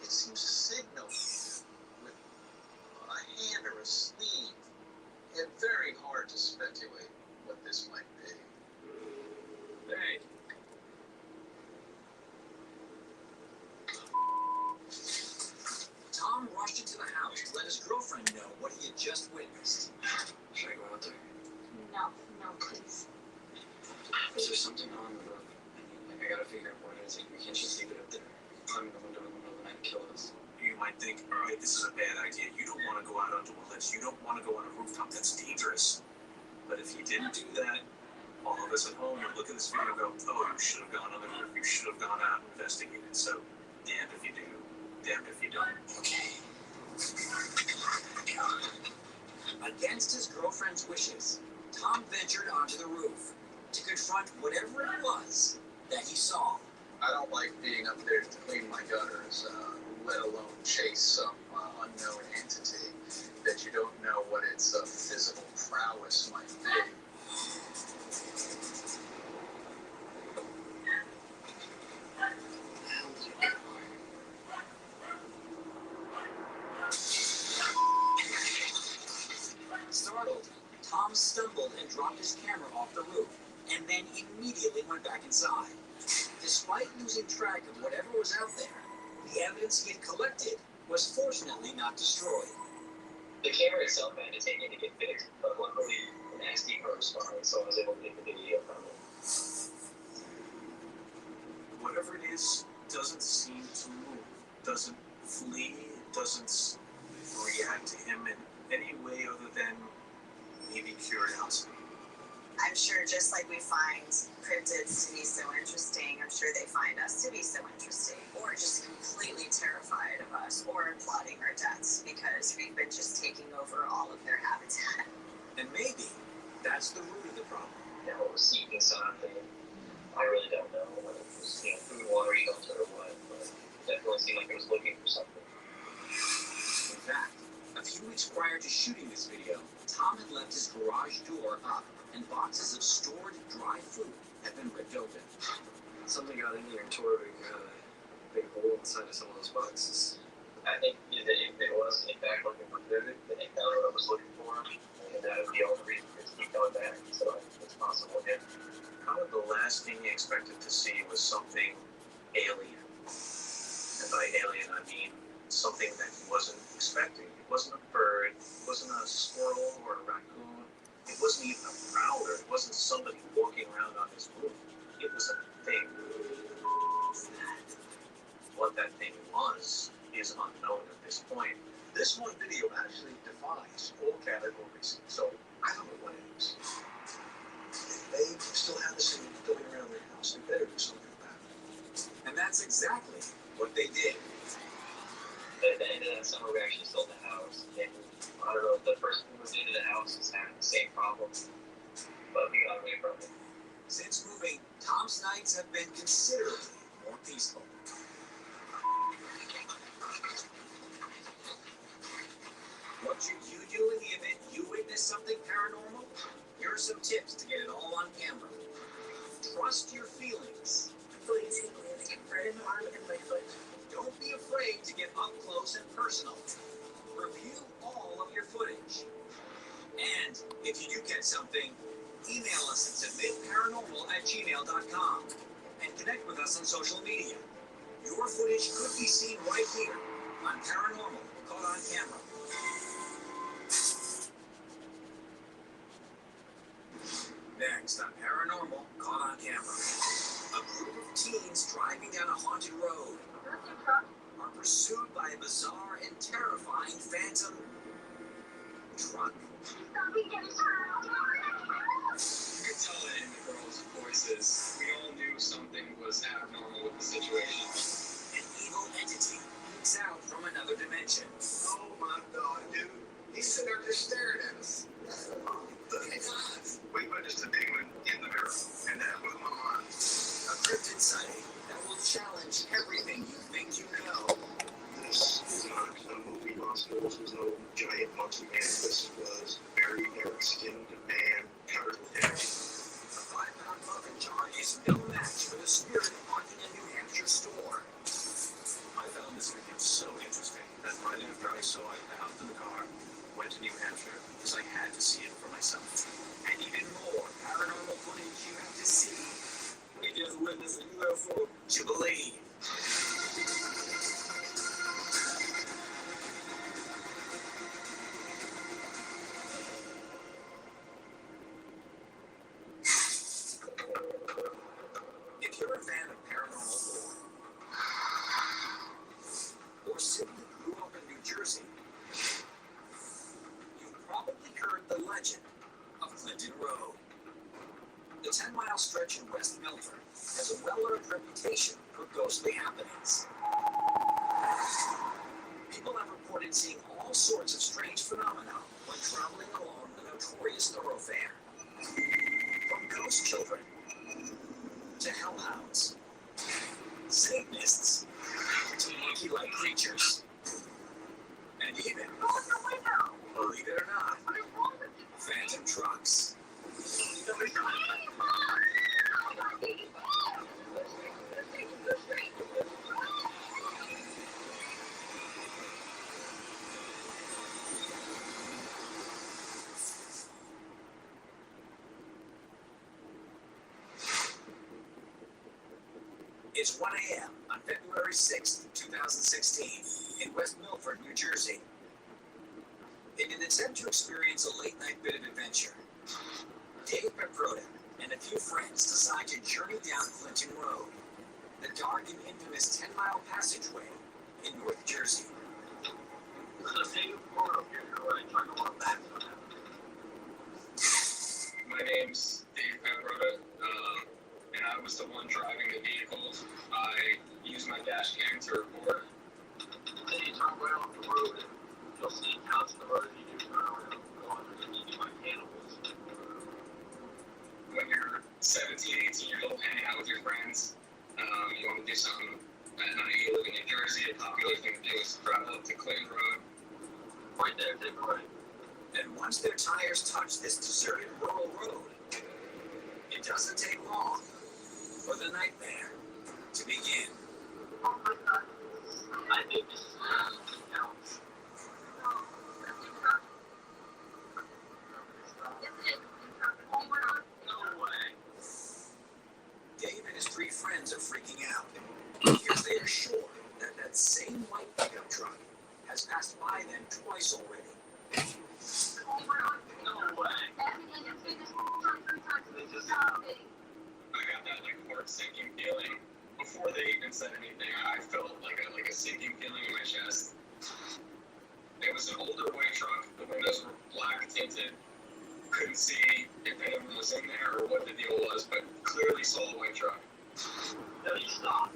It seems to signal with a hand or a sleeve. It's very hard to speculate what this might be. Hey. Tom rushed into the house to let his girlfriend know what he had just witnessed. Should I go out there? No, please. Is there something on the roof? I gotta figure out what it is. We can't just leave it up there. Climb the window in the middle of the night and kill us. You might think, all right, this is a bad idea. You don't want to go out onto a ledge. You don't want to go on a rooftop. That's dangerous. But if you didn't do that, all of us at home would look at this video and go, oh, you should have gone on the roof. You should have gone out and investigated. So, damned if you do, damned if you don't. Okay. Against his girlfriend's wishes, Tom ventured onto the roof to confront whatever it was that he saw. I don't like being up there to clean my gutters, let alone chase some unknown entity that you don't know what its physical prowess might be. Startled, Tom stumbled and dropped his camera off the roof, and then immediately went back inside. Despite losing track of whatever was out there, the evidence he had collected was fortunately not destroyed. The camera itself had to take it to get fixed, but luckily an SD card responded, so I was able to get the video from it. Whatever it is doesn't seem to move, doesn't flee, doesn't react to him in any way other than maybe curiosity. I'm sure just like we find cryptids to be so interesting, I'm sure they find us to be so interesting, or just completely terrified of us, or plotting our deaths because we've been just taking over all of their habitat. And maybe that's the root of the problem. Now, what was seeking something, I really don't know whether it was, food, water, shelter, or what, but it definitely seemed like it was looking for something. In fact, a few weeks prior to shooting this video, Tom had left his garage door up, and boxes of stored dry food had been ripped open. Something got in here and tore a big hole inside of some of those boxes. I think that if it was, in fact, looking for food, then it found what it was looking for, and that was the only reason for it to keep going back, so it's possible, yeah. Kind of the last thing he expected to see was something alien. And by alien, I mean something that he wasn't expecting. It wasn't a bird, it wasn't a squirrel or a raccoon. It wasn't even a prowler. It wasn't somebody walking around on his roof. It was a thing. What that thing was is unknown at this point. This one video actually defies all categories, so I don't know what it is. If they still have this thing going around their house, they better do something about it. And that's exactly what they did. At the end of that summer, we actually sold the house, and I don't know if the person who moved into the house is having the same problem, but we got away from it. Since moving, Tom's nights have been considerably more peaceful. What should you do in the event you witness something paranormal? Here are some tips to get it all on camera. Trust your feelings. Please, get rid of my arm and my foot. Don't be afraid to get up close and personal. Review all of your footage. And if you do get something, email us at submitparanormal@gmail.com and connect with us on social media. Your footage could be seen right here on Paranormal Caught on Camera. Next on Paranormal Caught on Camera, a group of teens driving down a haunted road are pursued by a bizarre and terrifying phantom truck. You could tell it in the girls' voices. We all knew something was abnormal with the situation. An evil entity leaks out from another dimension. Oh my god, dude. He's sitting there just staring at us. Look at us. We witnessed a demon in the mirror, and that blew my mind. A cryptid sighting that will challenge everything you think you know. This was not a movie monster. This was no giant monkey man. This was a very dark-skinned man covered with hair. A 5-pound muffin jar is no match for the spirit haunting a New Hampshire store. I found this video so is the UFO Jubilee. If you're a fan of paranormal lore, or simply grew up in New Jersey, you've probably heard the legend of Clinton Road. The 10-mile stretch in West Milford has a well-earned reputation for ghostly happenings. People have reported seeing all sorts of strange phenomena when traveling along the notorious thoroughfare. From ghost children to hellhounds, Satanists to monkey-like creatures, and even, believe it or not, phantom trucks. It's 1 a.m. on February 6th, 2016, in West Milford, New Jersey. In an attempt to experience a late-night bit of adventure, Dave Peproda and a few friends decide to journey down Clinton Road, the dark and infamous 10-mile passageway in North Jersey. My name's Dave Peproda, and I was the one driving the vehicle. I used my dash cam to record. Then you turn right off the road, and you'll see counts of the road. You do turn around and go on, and you do like animals. When you're 17, 18 years old, hanging out with your friends, you want to do something at night. You live in New Jersey. A popular thing to do is travel up to Clinton Road. Right there, take a right. And once their tires touch this deserted rural road, it doesn't take long for the nightmare to begin. Oh my God. I think this is counts. No way. Dave and his three friends are freaking out because they are sure that that same white pickup truck has passed by them twice already. No way. I got that like heart sinking feeling before they even said anything. I felt like a sinking feeling in my chest. It was an older white truck. The windows were black tinted. Couldn't see if anyone was in there or what the deal was, but clearly saw a white truck. No, you stop.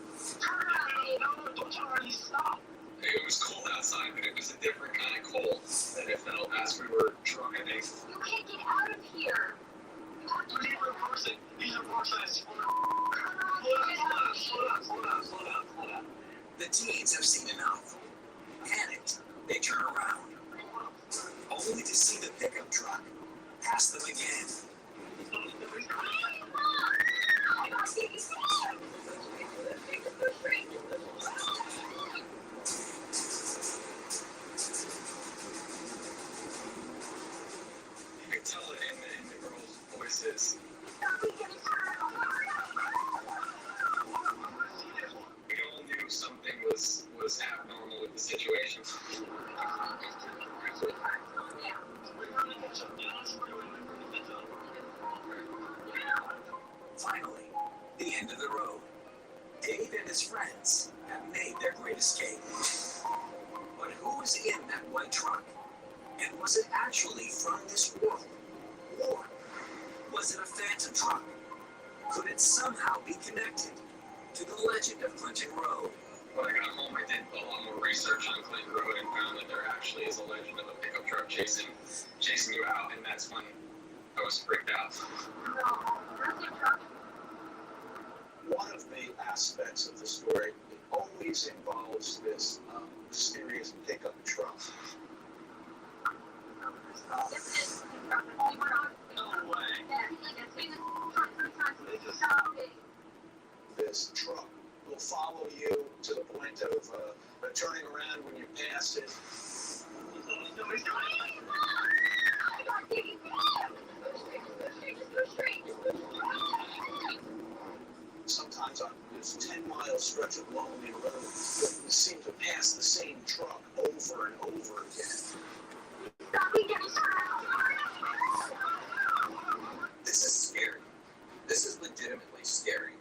No, don't you already stop. It was cold outside, but it was a different kind of cold that it felt as we were driving. You can't get out of here. We need to reverse it. These are broadsides. Slow down. The teens have seen enough. Panicked, they turn around, only to see the pickup truck pass them again. You could tell it in the girls' voices. We all knew something was abnormal with the situation. Finally, the end of the road. Dave and his friends have made their great escape. But who was in that white truck? And was it actually from this world? Or was it a phantom truck? Could it somehow be connected to the legend of Clinton Road? When I got home, I did a lot more research on Clinton Road and found that there actually is a legend of a pickup truck chasing you out, and that's when I was freaked out. One of the aspects of the story always involves this mysterious pickup truck. No way. This truck will follow you to the point of turning around when you pass it. Sometimes on this 10-mile stretch of lonely road, we seem to pass the same truck over and over again. This is scary. This is legitimately scary.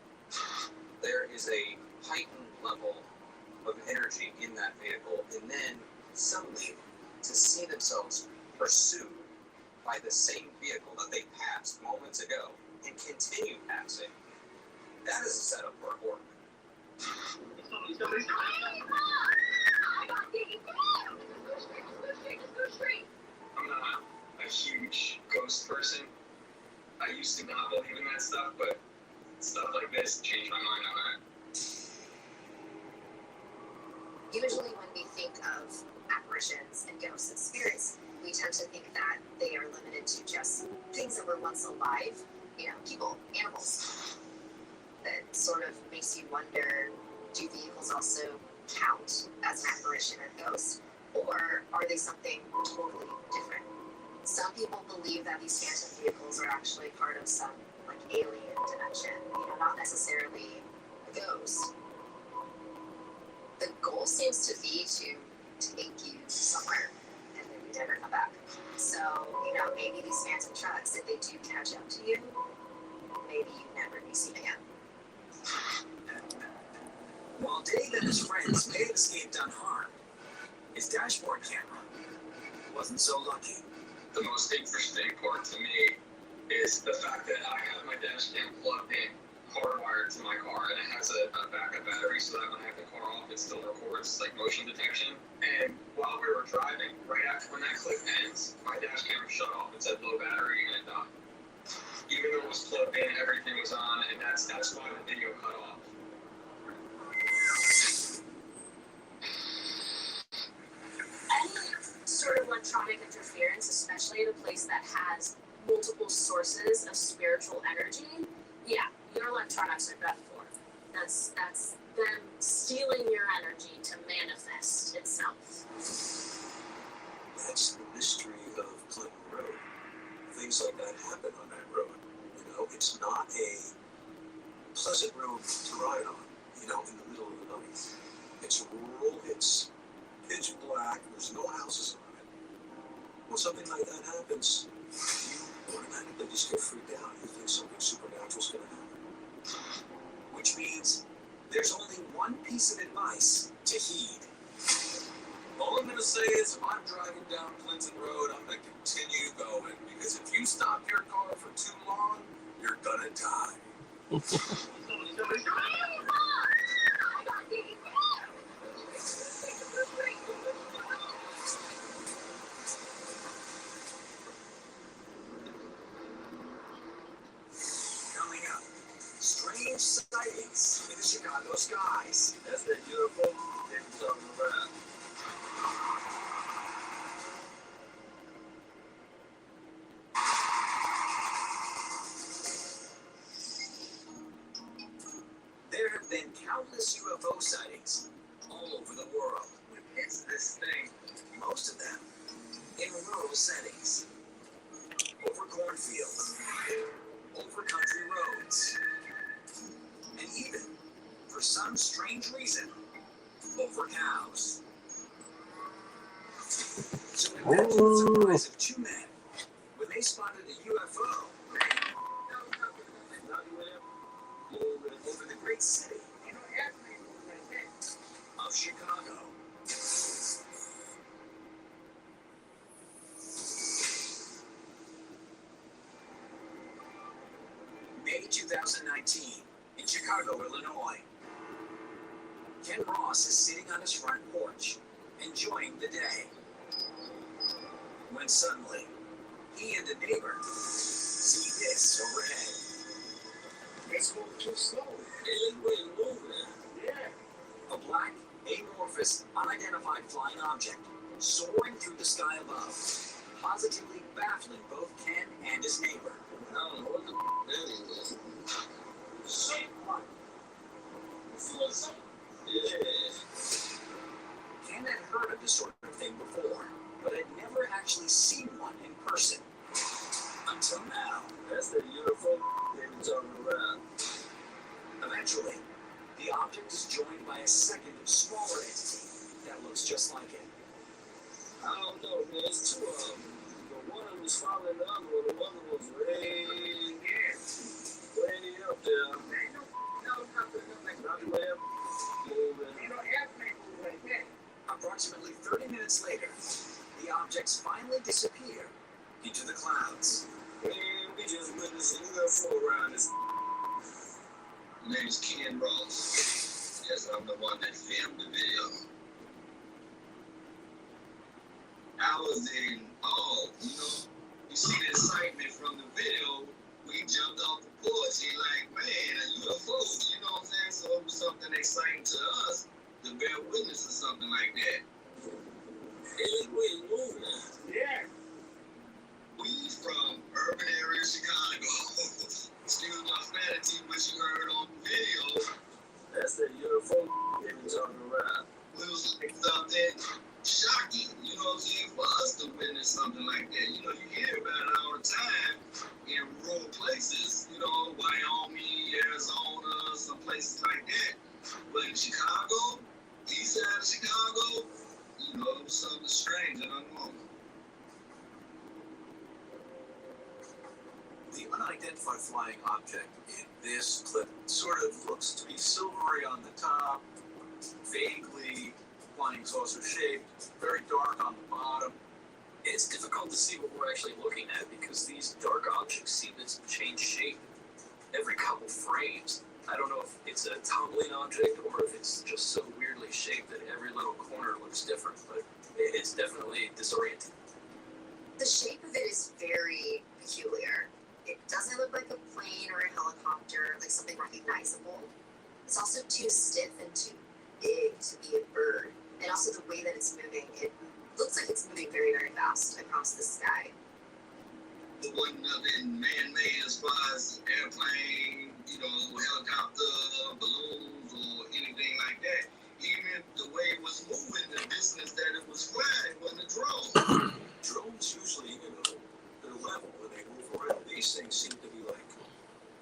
There is a heightened level of energy in that vehicle, and then suddenly to see themselves pursued by the same vehicle that they passed moments ago and continue passing, that is a setup for a horror. I'm not a huge ghost person. I used to not believe in that stuff, but stuff like this changed my mind on that. Usually when we think of apparitions and ghosts and spirits, we tend to think that they are limited to just things that were once alive, people, animals. That sort of makes you wonder, do vehicles also count as an apparition or ghost, or are they something totally different? Some people believe that these phantom vehicles are actually part of some alien dimension, not necessarily a ghost. The goal seems to be to take you somewhere and then you never come back. So, maybe these phantom trucks, if they do catch up to you, maybe you never be seen again. While Dave and his friends may have escaped unharmed, his dashboard camera wasn't so lucky. The most interesting part to me is the fact that I have my dash cam plugged in, hardwired to my car, and it has a backup battery so that when I have the car off, it still records motion detection. And while we were driving, right after when that clip ends, my dash camera shut off. It said low battery and it died. Even though it was plugged in, everything was on, and that's why the video cut off. Any sort of electronic interference, especially in a place that has multiple sources of spiritual energy, your electronics are done for. That's them stealing your energy to manifest itself. That's the mystery of Clinton Road. Things like that happen on that road. It's not a pleasant road to ride on, in the middle of the night. It's rural, it's pitch black, there's no houses on it. When something like that happens, you automatically just get freaked out. You think something supernatural's going to happen. Which means there's only one piece of advice to heed. All I'm going to say is if I'm driving down Clinton Road, I'm going to continue going, because if you stop your car for too long, you're going to die. Coming up, strange sightings in the Chicago skies. That's the beautiful things on the ground. There have been countless UFO sightings all over the world. It's this thing. Most of them in rural settings, over cornfields, over country roads, and even, for some strange reason, over cows. So imagine the surprise of two men when they spotted a UFO over the great city of Chicago. May 2019, in Chicago, Illinois. Ken Ross is sitting on his front porch, enjoying the day. When suddenly, he and a neighbor see this overhead. It's moving too slowly. It is really moving. Yeah. A black, amorphous, unidentified flying object soaring through the sky above, positively baffling both Ken and his neighbor. I don't know what the that is. Someone. You feel something? Yeah. Ken had heard of this sort of thing before, but had never actually seen one in person. Until now. That's the beautiful things on the ground. Eventually, the object is joined by a second, smaller entity that looks just like it. I don't know, man. It's two of them. The one was following the other one. The other was way up there. Ain't no nothing like that. Ain't no airplane move like that. Approximately 30 minutes later, the objects finally disappear into the clouds. Man, we just witnessed a UFO around this. My name is Ken Ross. Yes, I'm the one that filmed the video. I was in awe, you know. You see the excitement from the video. We jumped off the porch and like, man, a UFO, you know what I'm saying? So it was something exciting to us to bear witness to something like that. Hey, we moving. Yeah. We from urban area Chicago. Excuse my vanity, what you heard on video. That's the UFO they were talking about. We was like something shocking, you know what I'm saying, for us to witness something like that. You know, you hear about it all the time in rural places, you know, Wyoming, Arizona, some places like that. But in Chicago, east side of Chicago, you know, it was something strange and unknown. The unidentified flying object in this clip sort of looks to be silvery on the top, vaguely flying saucer shaped, very dark on the bottom. It's difficult to see what we're actually looking at because these dark objects seem to change shape every couple frames. I don't know if it's a tumbling object or if it's just so weirdly shaped that every little corner looks different, but it's definitely disorienting. The shape of it is very peculiar. It doesn't look like a plane or a helicopter, like something recognizable. It's also too stiff and too big to be a bird. And also the way that it's moving, it looks like it's moving very, very fast across the sky. It wasn't nothing man-made as far as airplane, you know, helicopter, balloons, or anything like that. Even the way it was moving, the distance that it was flying, it wasn't a drone. Drones usually, you know, they're level when they move around. These things seem to be like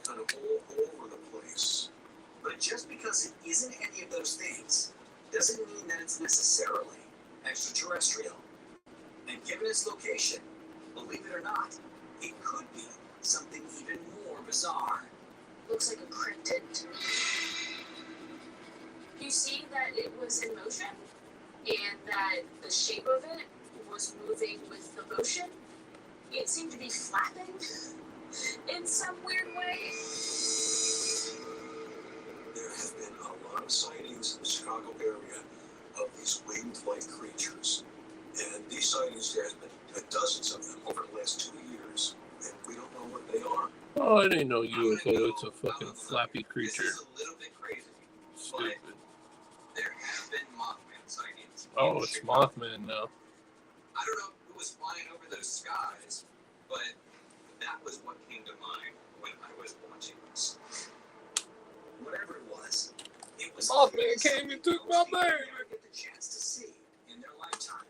kind of all over the place. But just because it isn't any of those things doesn't mean that it's necessarily extraterrestrial. And given its location, believe it or not, it could be something even more bizarre. Looks like a cryptid to me. You see that it was in motion and that the shape of it was moving with the motion. It seemed to be flapping in some weird way. There have been a lot of sightings in the Chicago area of these winged-like creatures. And these sightings, there has been dozens of them over the last 2 years, and we don't know what they are. Oh, I didn't know UFO. It's a fucking flappy creature. This is a little bit crazy, Stupid. but there have been Mothman sightings. Oh, it's Mothman now. I don't know who was flying over those skies, but that was what came to mind when I was watching this. Whatever it was Mothman came and took my man. never get the chance to see in their lifetime.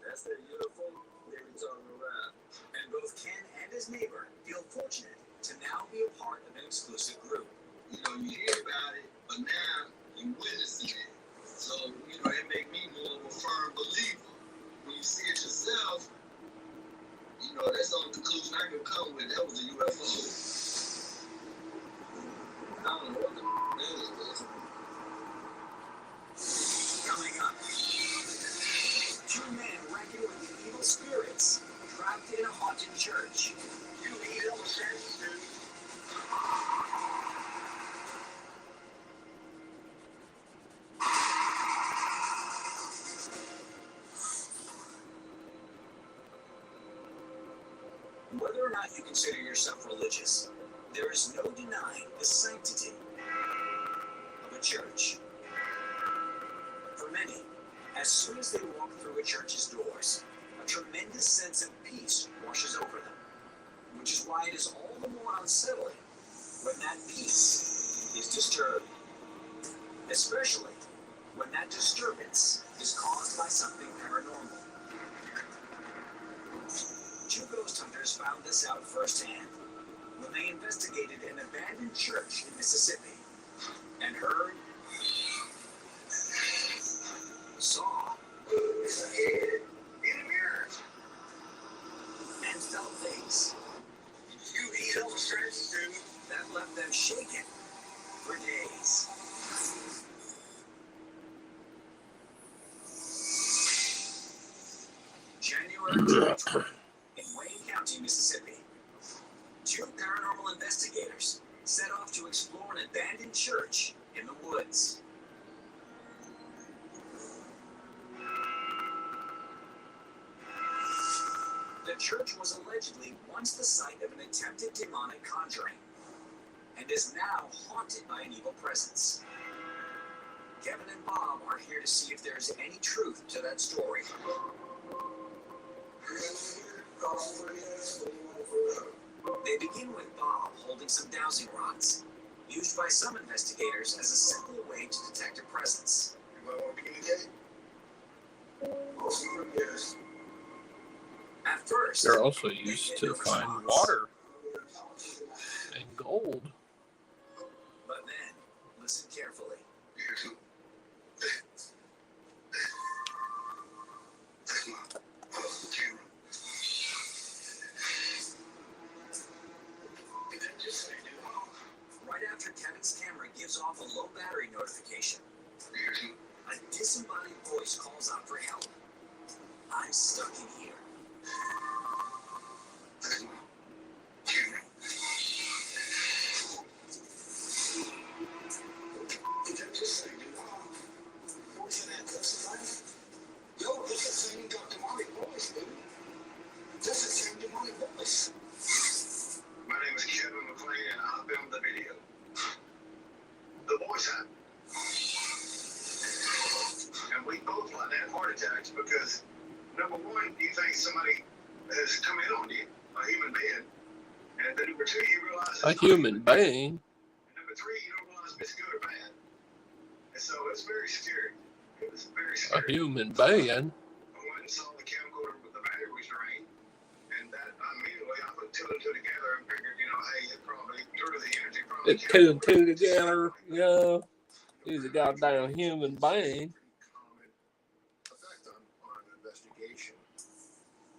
That's the UFO they were talking about. And both Ken and his neighbor feel fortunate to now be a part of an exclusive group. You know, you hear about it, but now you witnessing it. So, you know, it make me more of a firm believer. When you see it yourself, you know, that's the only conclusion I can come with. That was a UFO. I don't know what the is this. Coming up, two men reckon with the evil spirits trapped in a haunted church. You need no sense, dude. Whether or not you consider yourself religious, there is no denying the sanctity of a church. For many, as soon as they walk through a church's doors, a tremendous sense of peace washes over them, which is why it is all the more unsettling when that peace is disturbed, especially when that disturbance is caused by something paranormal. Two ghost hunters found this out firsthand when they investigated an abandoned church in Mississippi. and heard, saw, In a mirror. and felt things You eat all strange, dude. that left them shaken for days. January 2020 in Wayne County, Mississippi. Two paranormal investigators set off to explore an abandoned church in the woods. The church was allegedly once the site of an attempted demonic conjuring and is now haunted by an evil presence. Kevin and Bob are here to see if there's any truth to that story. They begin with Bob holding some dowsing rods, used by some investigators as a simple way to detect a presence. You might want to begin again. Most of them, yes. At first, They're also they used get to no find response. water and gold. But then, listen carefully. Right after Kevin's camera gives off a low battery notification, a disembodied voice calls out for help. I'm stuck in here. Yo, this is the same demonic voice, dude. This is the same demonic voice. My name is Kevin McLean, and I filmed the video. The voice had. And we both like had heart attacks because, number one, you think somebody has come in on you, a human being. And then number two, you realize it's A not human being. And number three, you don't realize if it's good or bad. And so it's very scary. It was very A scary. human being. I went and saw the camcorder with the battery was drained, and that immediately I put two and two together and figured, hey, it probably through the energy probably. It's two and two together. Yeah. He's a goddamn human being. Effect on an investigation.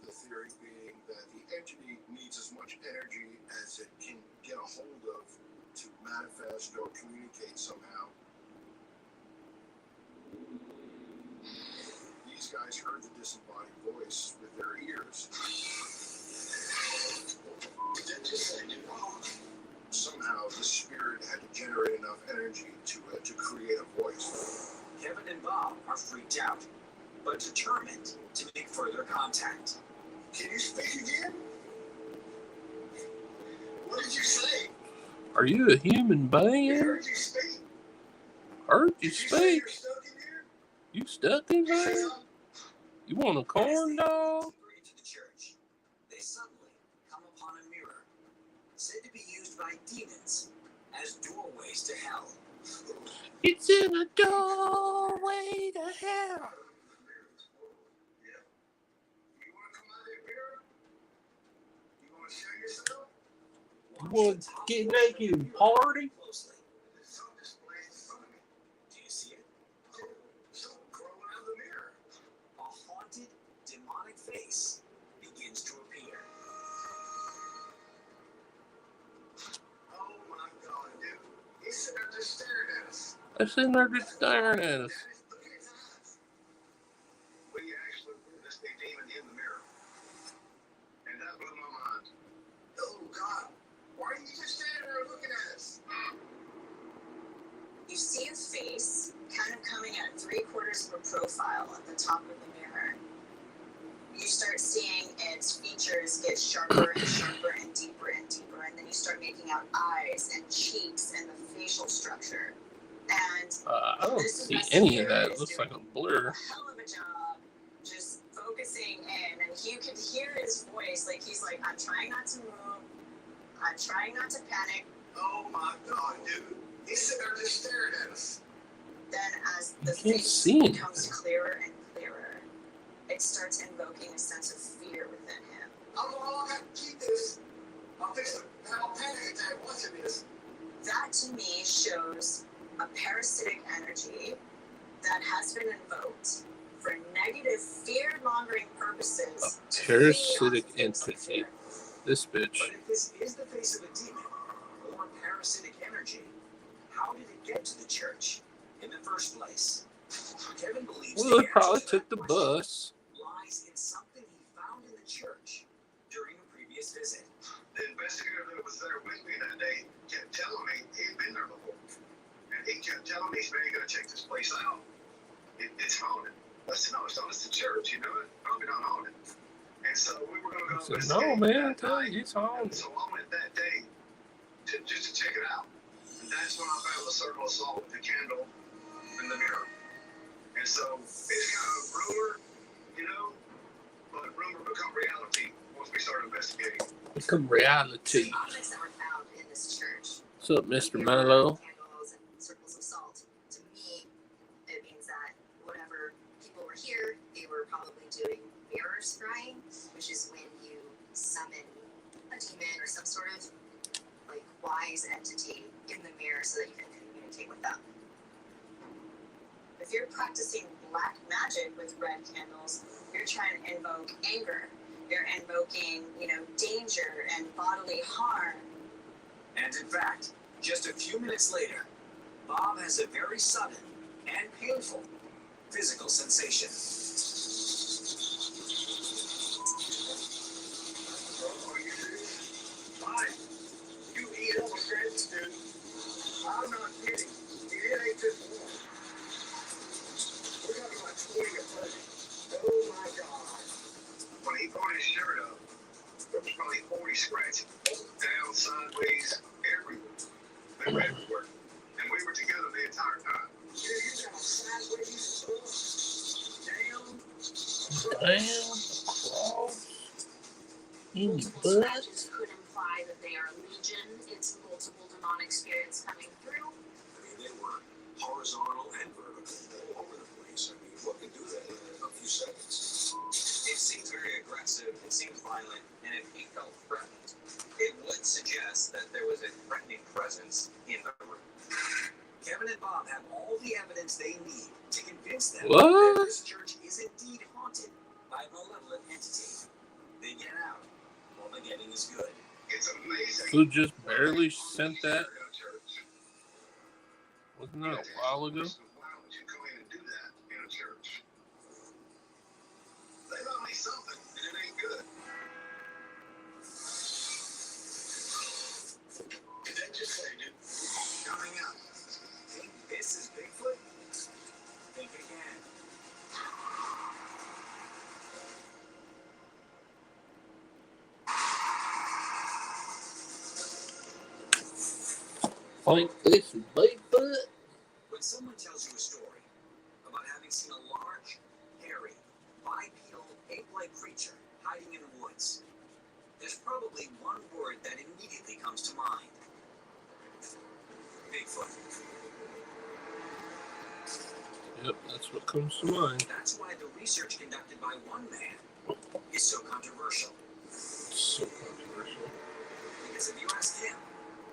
The theory being that the entity needs as much energy as it can get a hold of to manifest or communicate somehow. These guys heard the disembodied voice with their ears. Somehow the spirit had to generate enough energy to create a voice. Kevin and Bob are freaked out, but determined to make further contact. Can you speak again? What did you say? Are you a human I being? heard you speak. Heard you Did you say speak? you're stuck in here? You stuck in Did you say there? something? You want a corn dog? Deeper into the church, they suddenly come upon a mirror, said to be used by demons as doorways to hell. It's in a doorway to hell. Yeah. You want to come out of that mirror? You want to show yourself? You want to get naked and party? Closely. There's some display in front of me. Do you see it? Something crawling out of the mirror. A haunted, demonic face begins to appear. Oh my God, dude. He's sitting there just staring at us. They're sitting there just staring at us. Look at his eyes. We actually witnessed a demon in the mirror. And that blew my mind. Oh God. Why are you just standing there looking at us? You see a face kind of coming at 3/4 of a profile at the top of the mirror. You start seeing its features get sharper and sharper and deeper, and then you start making out eyes and cheeks and the facial structure. And I don't this see any of investigator that. It is looks doing like a blur. a hell of a job just focusing in, and you can hear his voice, like he's like, I'm trying not to move, I'm trying not to panic. Oh my God, dude. He's sitting there just staring at us. Then as the can't face see anything. becomes clearer and clearer, it starts invoking a sense of fear within him. I don't know how long I can keep this. I'm fixing to have a panic attack watching this. That to me shows a parasitic energy that has been invoked for negative fear-mongering purposes. Parasitic entity. This bitch. But if this is the face of a demon or parasitic energy, how did it get to the church in the first place? Kevin believes Well, the it probably answer to took the that question bus. lies in something he found in the church during a previous visit. The investigator that was there with me that day kept telling me he'd been there before. And he kept telling me, man, you gotta check this place out. It's haunted. I said, no, it's not. It's the church, you know it? Probably not haunted. And so we were gonna go I said, investigate no, man, I that tell night. you, it's haunted. And so I went that day just to check it out. And that's when I found the circle of salt with the candle and the mirror. And so it's kind of rumor, you know, but rumor become reality once we start investigating. Become reality. Objects that were found in this church. What's up, Mr. Milo? Candles and circles of salt. To me, it means that whatever people were here, they were probably doing mirror scrying, which is when you summon a demon or some sort of like wise entity in the mirror so that you can communicate with them. If you're practicing black magic with red candles, you're trying to invoke anger. You're invoking, danger and bodily harm. And in fact, just a few minutes later, Bob has a very sudden and painful physical sensation. Fine. You eat all the friends, dude. I'm not kidding. It ain't just one. We're talking about 20 or 30. Oh my God. When he brought his shirt up, there was probably 40 scratches. Down, sideways, everywhere. They were everywhere. And we were together the entire time. Yeah, you got sideways, down. Damn. Cross. In your Multiple butt. scratches could imply that they are legion. It's multiple demonic spirits coming through. I mean, they were horizontal and vertical all over the place. I mean, what could do that in a few seconds? It seems very aggressive, it seems violent, and if he felt threatened, it would suggest that there was a threatening presence in the room. Kevin and Bob have all the evidence they need to convince them What? that this church is indeed haunted by a malevolent entity. They get out while the getting is good. It's amazing. Who just barely sent that? Wasn't that a while ago? Why would you go in and do that in a church? They love me something, and it ain't good. Did that just say, dude? Coming up. Think this is Bigfoot? Think again. Like this is Bigfoot? When someone tells you a story about having seen a large, hairy, bipedal, ape-like creature hiding in the woods, there's probably one word that immediately comes to mind. Bigfoot. Yep, that's what comes to mind. That's why the research conducted by one man is so controversial. So controversial. Because if you ask him,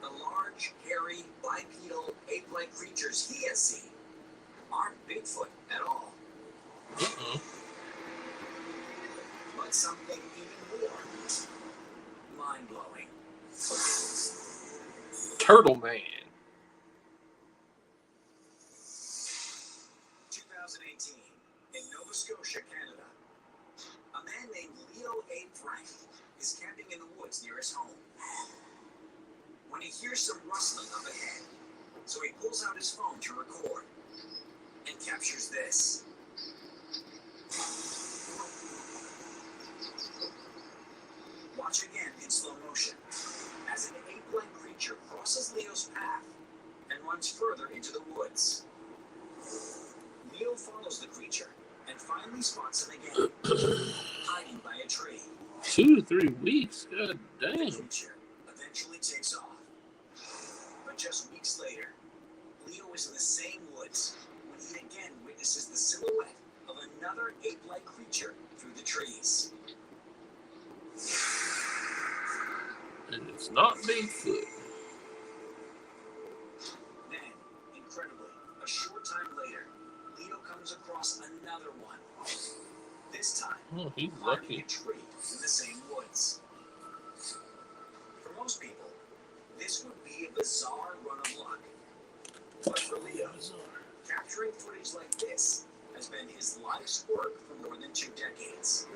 the large, hairy, bipedal, ape-like creatures he has seen aren't Bigfoot at all. But something even more mind-blowing. Turtle Man. 2018, in Nova Scotia, Canada, a man named Leo A. Frank is camping in the woods near his home. When he hears some rustling up ahead, so he pulls out his phone to record and captures this. Watch again in slow motion as an ape-like creature crosses Leo's path and runs further into the woods. Leo follows the creature and finally spots him again, hiding by a tree. 2 to 3 weeks? God The damn. creature eventually takes off. But just weeks later, Leo is in the same woods when he again witnesses the silhouette of another ape-like creature through the trees. And it's not Bigfoot. Then, incredibly comes across another one. This time, Oh, he's climbing lucky. a tree in the same woods. For most people, this would be a bizarre run of luck. But for Leo, capturing footage like this has been his life's work for more than 2 decades.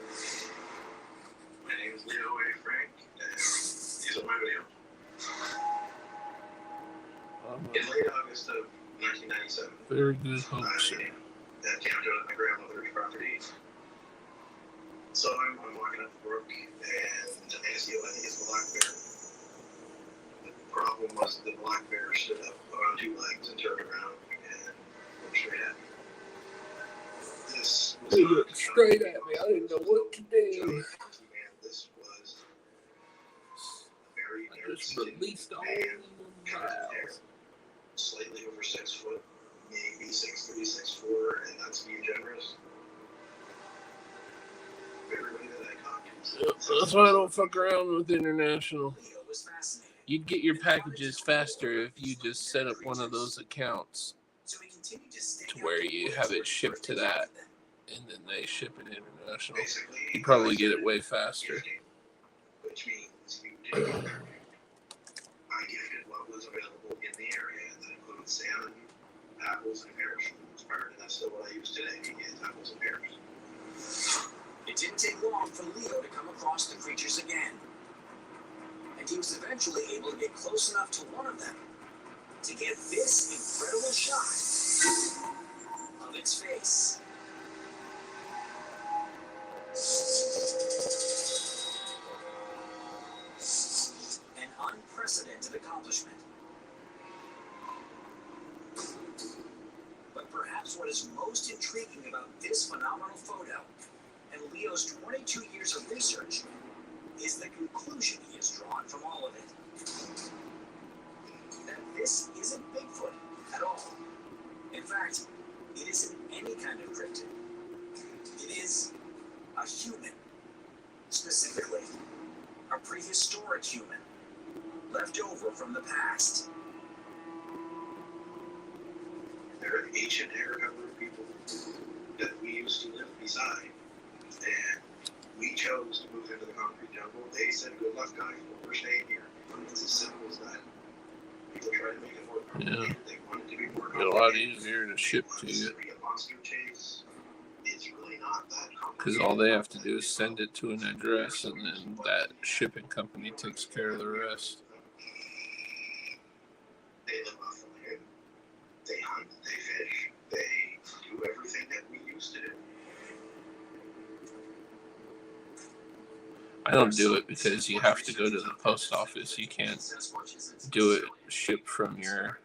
My name is Leo A. Frank, and these are my videos. In late August of 1997, Very good hope, sir. that camped out at my grandmother's property. So I'm walking up the brook, and I see what I think is a black bear. The problem was the black bear stood up on 2 legs and turned around and looked straight at me. This was He not looked straight at me. I didn't know what to do. This was a very I just released all man, the covered in hair, miles. slightly over 6 foot, maybe 6'3", 6'4", and that's being generous. Everybody that I talked to. Yep, that's why I don't fuck around with international. You'd get your packages faster if you just set up one of those accounts to where you have it shipped to that, and then they ship it international. You probably get it way faster. Which means you take I gifted what was available in the area, and that included salmon, apples, and pears for the most part, and that's still what I use today, is apples and pears. It didn't take long for Leo to come across the creatures again. And he was eventually able to get close enough to one of them to get this incredible shot of its face. An unprecedented accomplishment. But perhaps what is most intriguing about this phenomenal photo and Leo's 22 years of research is the conclusion he has drawn from all of it. That this isn't Bigfoot at all. In fact, it isn't any kind of cryptid. It is a human. Specifically, a prehistoric human, left over from the past. There are ancient era people that we used to live beside, and we chose to move into the concrete jungle. They said, good luck, guys, we're staying here. It's as simple as that. People try to make it more complicated. They want it to be more Get a lot easier to ship to you. A monster chase. It's really not that complicated. Because all they have to do is send it to an address, and then that shipping company takes care of the rest. They live off the land. They hunt. They fish. They do everything that we used to do. I don't do it because you have to go to the post office. You can't do it shipped from your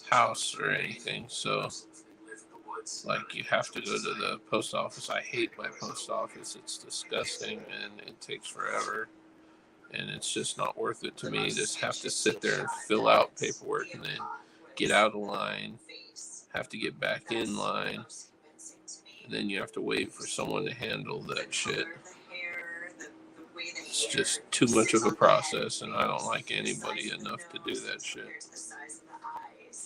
house or anything. So, like, you have to go to the post office. I hate my post office. It's disgusting and it takes forever. And it's just not worth it to me. Just have to sit there and fill out paperwork and then get out of line, have to get back in line. And then you have to wait for someone to handle that shit. It's just too much of a process, and I don't like anybody enough to do that shit.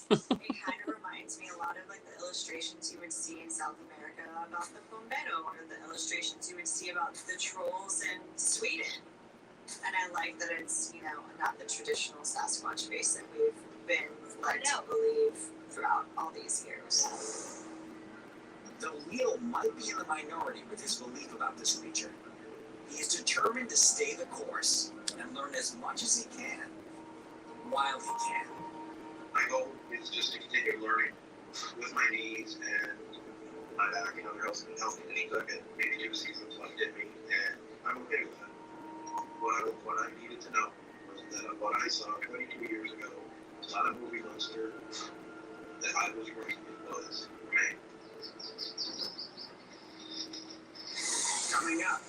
It kind of reminds me a lot of like the illustrations you would see in South America about the Bombero, or the illustrations you would see about the trolls in Sweden. And I like that it's, not the traditional Sasquatch face that we've been led to believe throughout all these years. Though Leo might be in the minority with his belief about this creature, he is determined to stay the course and learn as much as he can while he can. My goal is just to continue learning with my knees and my back and other health conditions. I get maybe 2 seasons left in me, and I'm okay with that. What I needed to know was that what I saw 22 years ago was not a movie monster that I was working with, was man. Coming up,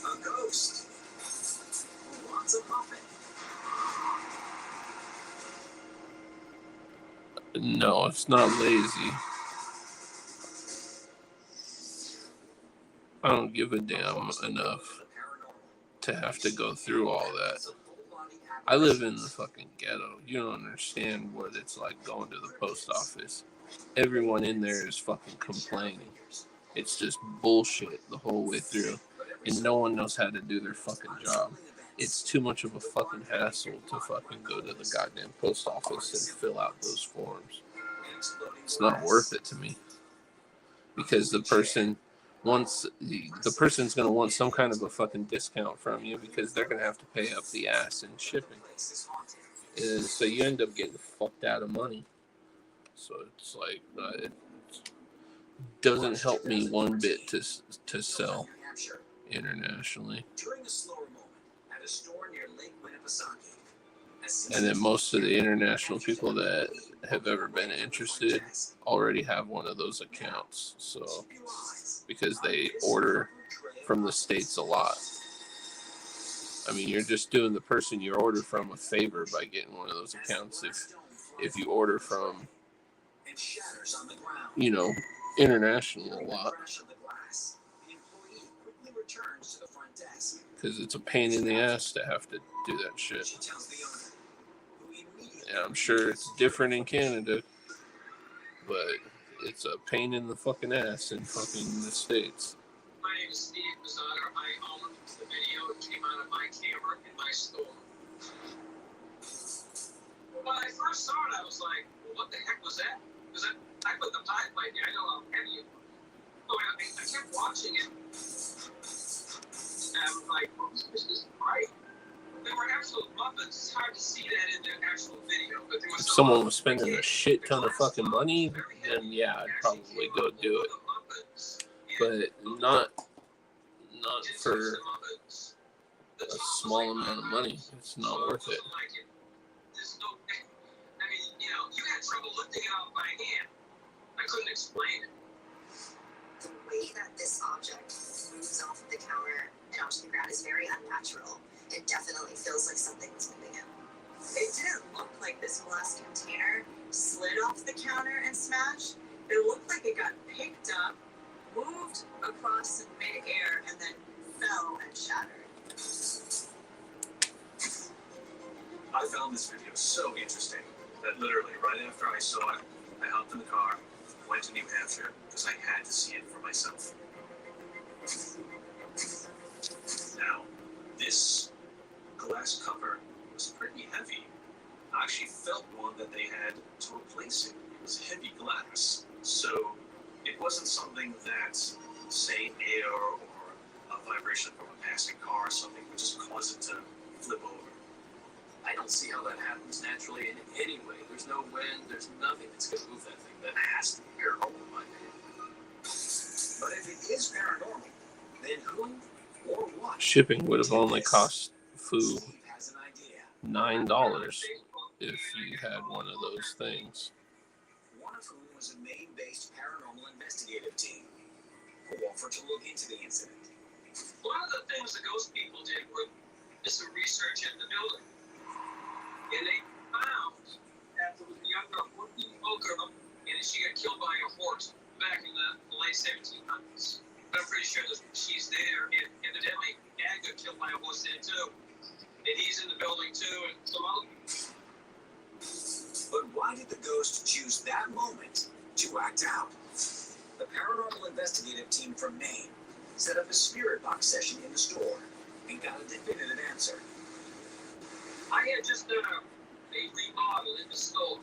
a ghost who wants a puppet. No, it's not lazy. I don't give a damn enough to have to go through all that. I live in the fucking ghetto. You don't understand what it's like going to the post office. Everyone in there is fucking complaining. It's just bullshit the whole way through. And no one knows how to do their fucking job. It's too much of a fucking hassle to fucking go to the goddamn post office and fill out those forms. It's not worth it to me. Because the person's going to want some kind of a fucking discount from you because they're going to have to pay up the ass in shipping. And so you end up getting fucked out of money. So it's like, it doesn't help me one bit to sell internationally. During a slower moment at a store near Lake Winnipesaukee. And then most of the international people that have ever been interested already have one of those accounts. So, because they order from the States a lot. I mean, you're just doing the person you order from a favor by getting one of those accounts. If you order from, you know, international a lot. Because it's a pain in the ass to have to do that shit. Yeah, I'm sure it's different in Canada, but it's a pain in the fucking ass in fucking the States. My name is Steve Pizzano. I own the video. It came out of my camera in my store. When I first saw it, I was like, well, what the heck was that? Because I put the pipe like I know how heavy it was. So I kept watching it. And I was like, oh, this is bright. There were actual Muppets. It's hard to see that in the actual video. But there was If someone was spending a shit ton of fucking money, then yeah, I'd probably go do it. But not for a small amount of money. It's not worth it. There's no, I mean, you know, you had trouble lifting it off by hand. I couldn't explain it. The way that this object moves off of the counter and onto the ground is very unnatural. It definitely feels like something was moving it. It didn't look like this glass container slid off the counter and smashed. It looked like it got picked up, moved across in mid-air, and then fell and shattered. I found this video so interesting that literally right after I saw it, I hopped in the car, went to New Hampshire because I had to see it for myself. Now, this glass cover was pretty heavy. I actually felt one that they had to replace it. It was heavy glass, so it wasn't something that, say, air or a vibration from a passing car or something would just cause it to flip over. I don't see how that happens naturally in any way. There's no wind, there's nothing that's going to move that thing. That has to be paranormal in my opinion. But if it is paranormal, then who or what? Shipping would have only cost Foo $9 if you had one of those things. One of whom was a Maine-based paranormal investigative team who offered to look into the incident. One of the things the ghost people did was some research in the building. And they found that there was a younger woman girl, and she got killed by a horse back in the late 1700s. But I'm pretty sure that she's there, and evidently Dad got killed by a horse there too. And he's in the building too, and some other. But why did the ghost choose that moment to act out? The paranormal investigative team from Maine set up a spirit box session in the store and got a definitive answer. I had just done a remodel in the store.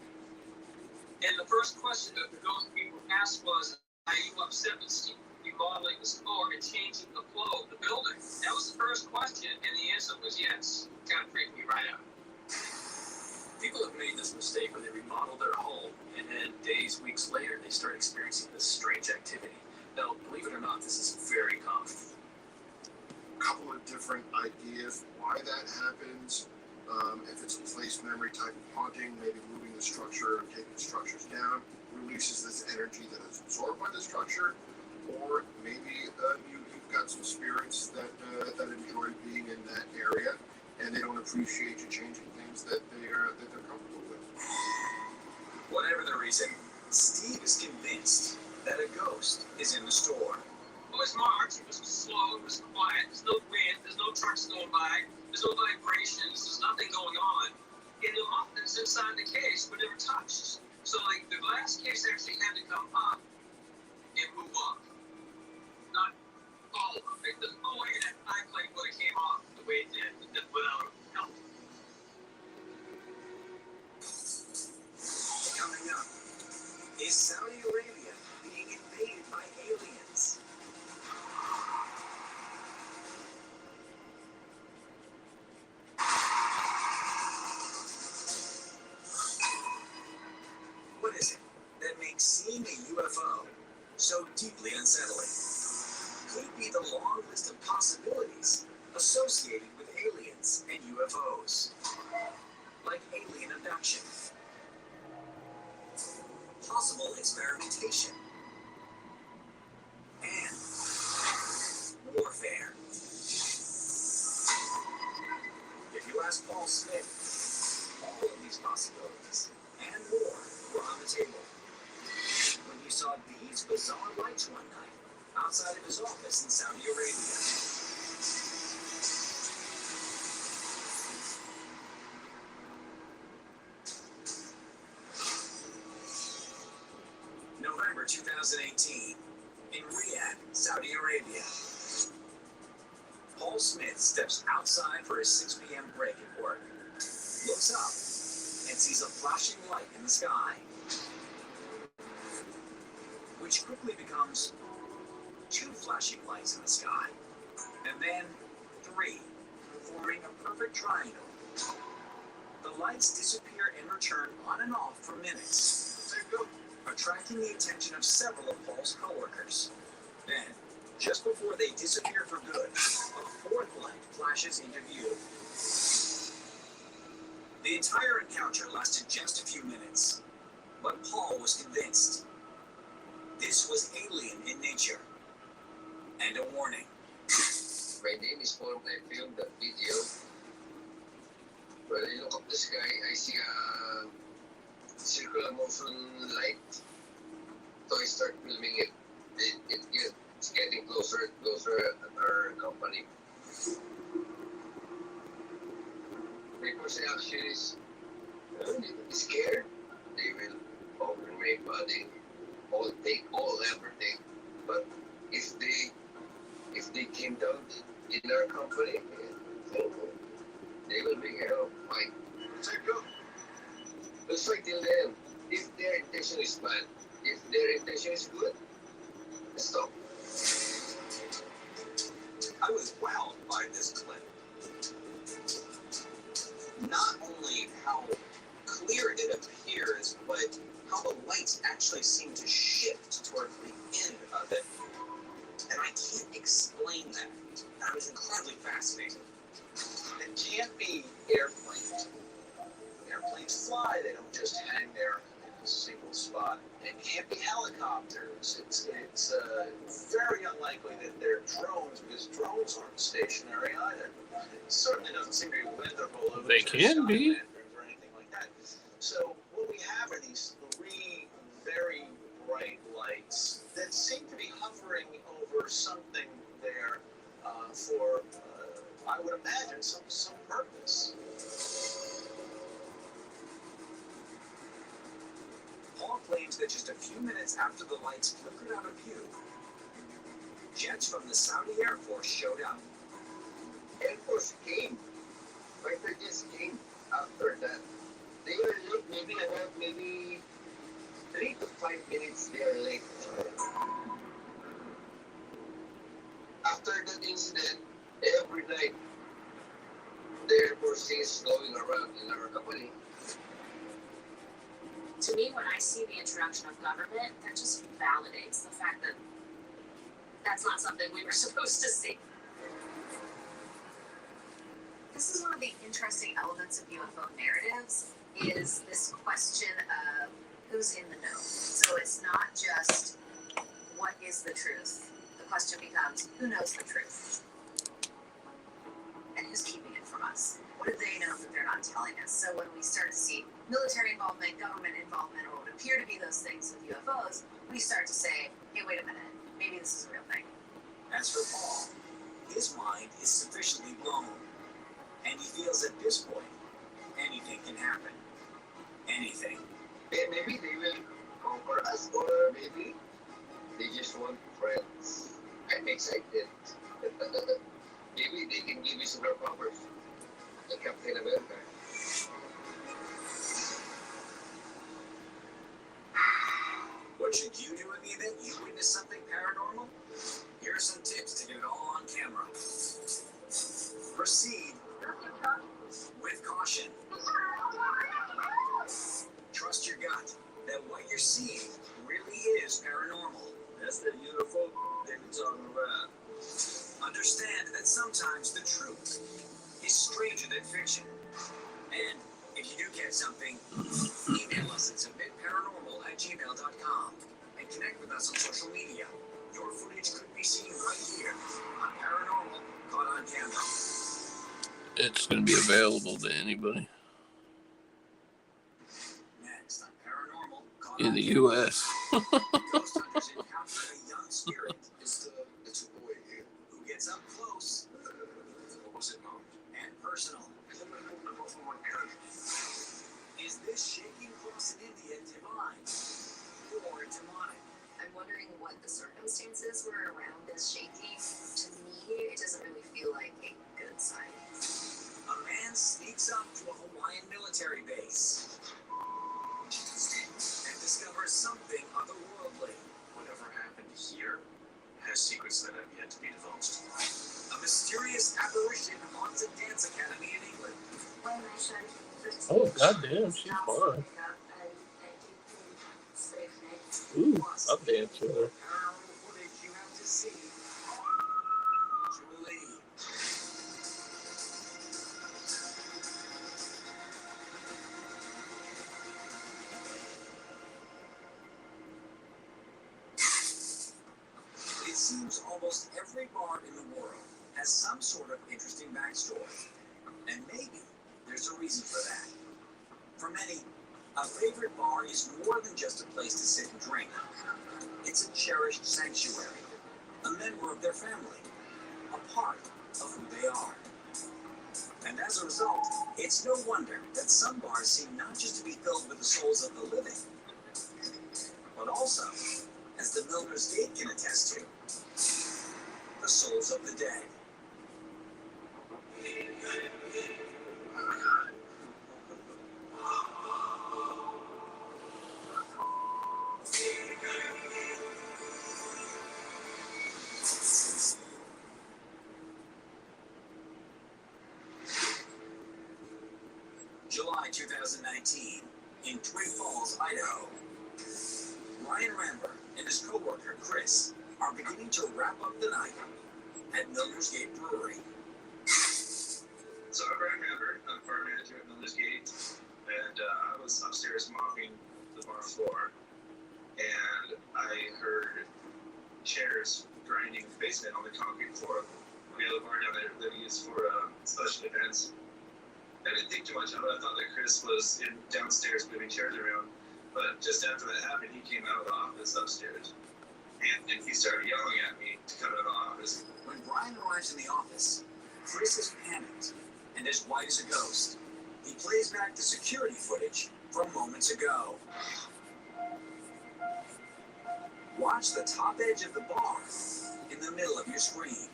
And the first question that the ghost people asked was, are you upset with Steve remodeling the store and changing the flow of the building? That was the first question, and the answer was yes. It kind of freaked me right out. People have made this mistake when they remodel their home, and then days, weeks later, they start experiencing this strange activity. Now, believe it or not, this is very common. A couple of different ideas why that happens. If it's a place memory type of haunting, maybe moving the structure, taking structures down, releases this energy that is absorbed by the structure, or maybe you've got some spirits that enjoy being in that area, and they don't appreciate you changing things that they're comfortable with. Whatever the reason, Steve is convinced that a ghost is in the store. It was March. It was slow. It was quiet. There's no wind. There's no trucks going by. There's no vibrations. There's nothing going on. And the muffins inside the case were never touched. So, like, the glass case actually had to come up and move up. Not all of it. There's no way that pie plate would have came off the way it did without help. Coming up, is Saudi Arabia being invaded by aliens? What is it that makes seeing a UFO so deeply unsettling? Could it be the long list of possibilities associated with aliens and UFOs? Like alien abduction, possible experimentation, and warfare. If you ask Paul Smith, all of these possibilities and more were on the table when he saw these bizarre lights one night outside of his office in Saudi Arabia. November 2018, in Riyadh, Saudi Arabia. Paul Smith steps outside for his 6 p.m. break at work, looks up, and sees a flashing light in the sky, which quickly becomes 2 flashing lights in the sky, and then 3, forming a perfect triangle. The lights disappear and return on and off for minutes, attracting the attention of several of Paul's coworkers. Then, just before they disappear for good, a 4th light flashes into view. The entire encounter lasted just a few minutes, but Paul was convinced this was alien in nature, and a warning. My name is Paul. I filmed that video. When I look up the sky, I see a circular motion light. So I start filming it. It's getting closer and closer at our company. My first reaction is, they will be scared. They will open my body, take all everything. But if they came down in our company, they will be fine. Let's fight till the end. If their intention is bad, if their intention is good, stop. I was wowed by this clip. Not only how clear it appears, but how the lights actually seem to shift toward the end of it. And I can't explain that. I was incredibly fascinated. It can't be airplanes. Airplanes fly, they don't just hang there in a single spot. It can't be helicopters. It's very unlikely that they're drones, because drones aren't stationary either. It certainly doesn't seem to be weather balloons. They can be. Or anything like that. So what we have are these 3 very bright lights that seem to be hovering over something there for, I would imagine, some purpose. Paul claims that just a few minutes after the lights flickered out of view, jets from the Saudi Air Force showed up. Air Force came. Fighter jets came after that. They were late, maybe 3 to 5 minutes they are late. After that incident, every night, the Air Force is going around in our company. To me, when I see the introduction of government, that just validates the fact that that's not something we were supposed to see. This is one of the interesting elements of UFO narratives, is this question of who's in the know. So it's not just what is the truth. The question becomes, who knows the truth? And who's keeping it from us? What do they know that they're not telling us? So when we start to see military involvement, government involvement, or what appear to be those things with UFOs, we start to say, hey, wait a minute, maybe this is a real thing. As for Paul, his mind is sufficiently blown. And he feels at this point, anything can happen. Anything. Maybe they will conquer us, or maybe they just want friends. I'm excited. Maybe they can give you superpowers, like Captain America. What should you do in the event you witness something paranormal? Here are some tips to get it all on camera. Proceed with caution. Trust your gut that what you're seeing really is paranormal. That's the UFO they be talking about. Understand that sometimes the truth is stranger than fiction. And if you do catch something, email us at submitparanormal@gmail.com and connect with us on social media. Your footage could be seen right here on Paranormal Caught on Camera. It's going to be available to anybody Next on Paranormal Caught in on the Camera. U.S. Ghost hunters encounter a young spirit It's a boy here. who gets up close What was it, Mom? and personal. Is this shaking cross in India divine or demonic? I'm wondering what the circumstances were around this shaking. To me, it doesn't really feel like a good sign. A man sneaks up to a Hawaiian military base and discovers something otherworldly. Whatever happened here has secrets that have yet to be divulged. A mysterious apparition haunts a dance academy in England. Oh, goddamn, she's fine. Ooh, I'll dance with her. Paranormal footage you have to see. Julie. It seems almost every bar in the world has some sort of interesting backstory. And maybe there's a reason for that. For many, a favorite bar is more than just a place to sit and drink. It's a cherished sanctuary, a member of their family, a part of who they are. And as a result, it's no wonder that some bars seem not just to be filled with the souls of the living, but also, as the Milner's Gate can attest to, the souls of the dead. July 2019, in Twin Falls, Idaho. Ryan Ramber and his co-worker Chris are beginning to wrap up the night at Milner's Gate Brewery. So I'm Brian Ramber, I'm bar manager at Miller's Gate, and I was upstairs mopping the bar floor, and I heard chairs grinding in the basement on the concrete floor. We have a bar down there that we use for special events. I didn't think too much of it. I thought that Chris was downstairs moving chairs around, but just after that happened, he came out of the office upstairs, and he started yelling at me to come out of the office. When Brian arrives in the office, Chris is panicked and as white as a ghost. He plays back the security footage from moments ago. Watch the top edge of the bar in the middle of your screen.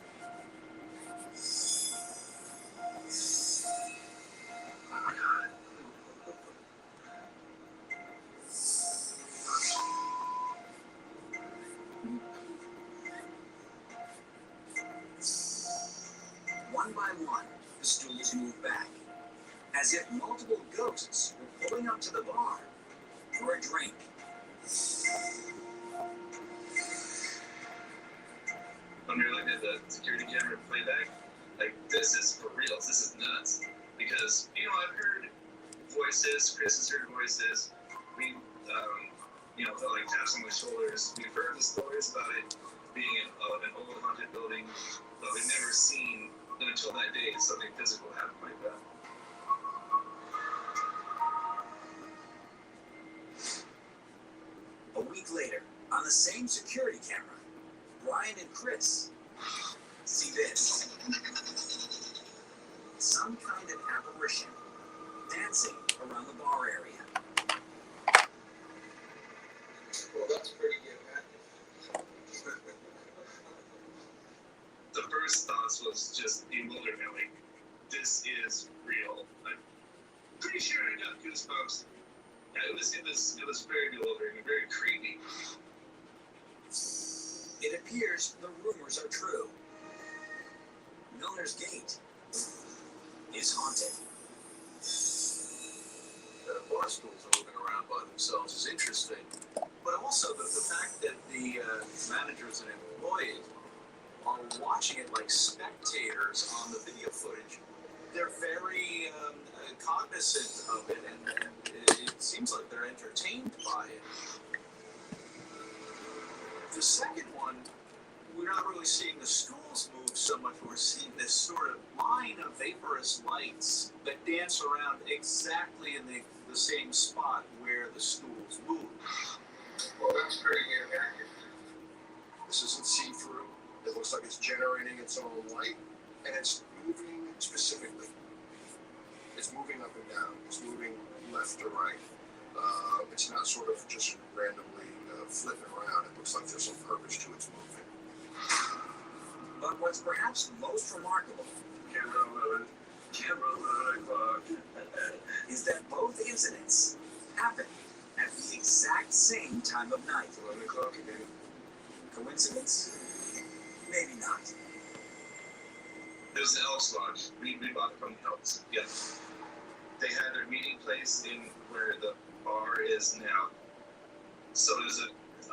One by one, the stools move back, as if multiple ghosts were pulling up to the bar for a drink. When we looked at the security camera playback, like, this is for real, this is nuts. Because, I've heard voices, Chris has heard voices, we, felt like taps on my shoulders. We've heard the stories about it being an old haunted building, but we've never seen, until that day, something physical happen like that. A week later, on the same security camera, Brian and Chris see this. Some kind apparition dancing around the bar area. Well, that's pretty good, man. The first thoughts was just bewilderment. Like, this is real. I'm pretty sure I got goosebumps. Yeah, it was very bewildering and very creepy. It appears the rumors are true. Miller's Gate is haunted. Bar stools moving around by themselves is interesting, but also the fact that the managers and employees are watching it like spectators on the video footage. They're very cognizant of it, and it seems like they're entertained by it. The second one, we're not really seeing the stools move so much. We're seeing this sort of line of vaporous lights that dance around exactly in the same spot where the stools move. Well, that's pretty good, man. This isn't see-through. It looks like it's generating its own light, and it's moving specifically. It's moving up and down. It's moving left to right. It's not sort of just randomly flipping around. It looks like there's some purpose to its movement. But what's perhaps most remarkable is that both incidents happened at the exact same time of night. 11 o'clock again. Coincidence? Maybe not. There's the Elks Lodge. We bought it from the Elks. Yeah. They had their meeting place in where the bar is now. So there's an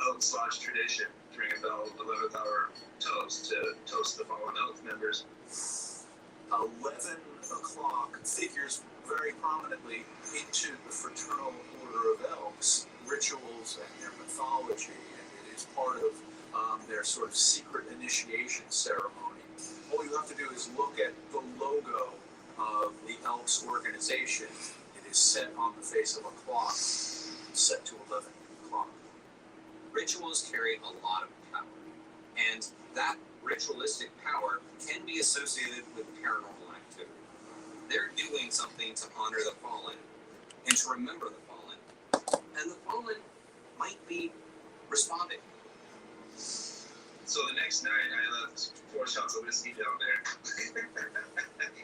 Elks Lodge tradition to ring a bell 11th hour toast to toast the fallen Elk members. 11 o'clock figures very prominently into the Fraternal Order of Elks rituals and their mythology, and it is part of their sort of secret initiation ceremony. All you have to do is look at the logo of the Elks organization. It is set on the face of a clock, set to 11 o'clock. Rituals carry a lot of power, and that ritualistic power can be associated with paranormal activity. They're doing something to honor the fallen and to remember the fallen, and the fallen might be responding. So the next night, I left 4 shots of whiskey down there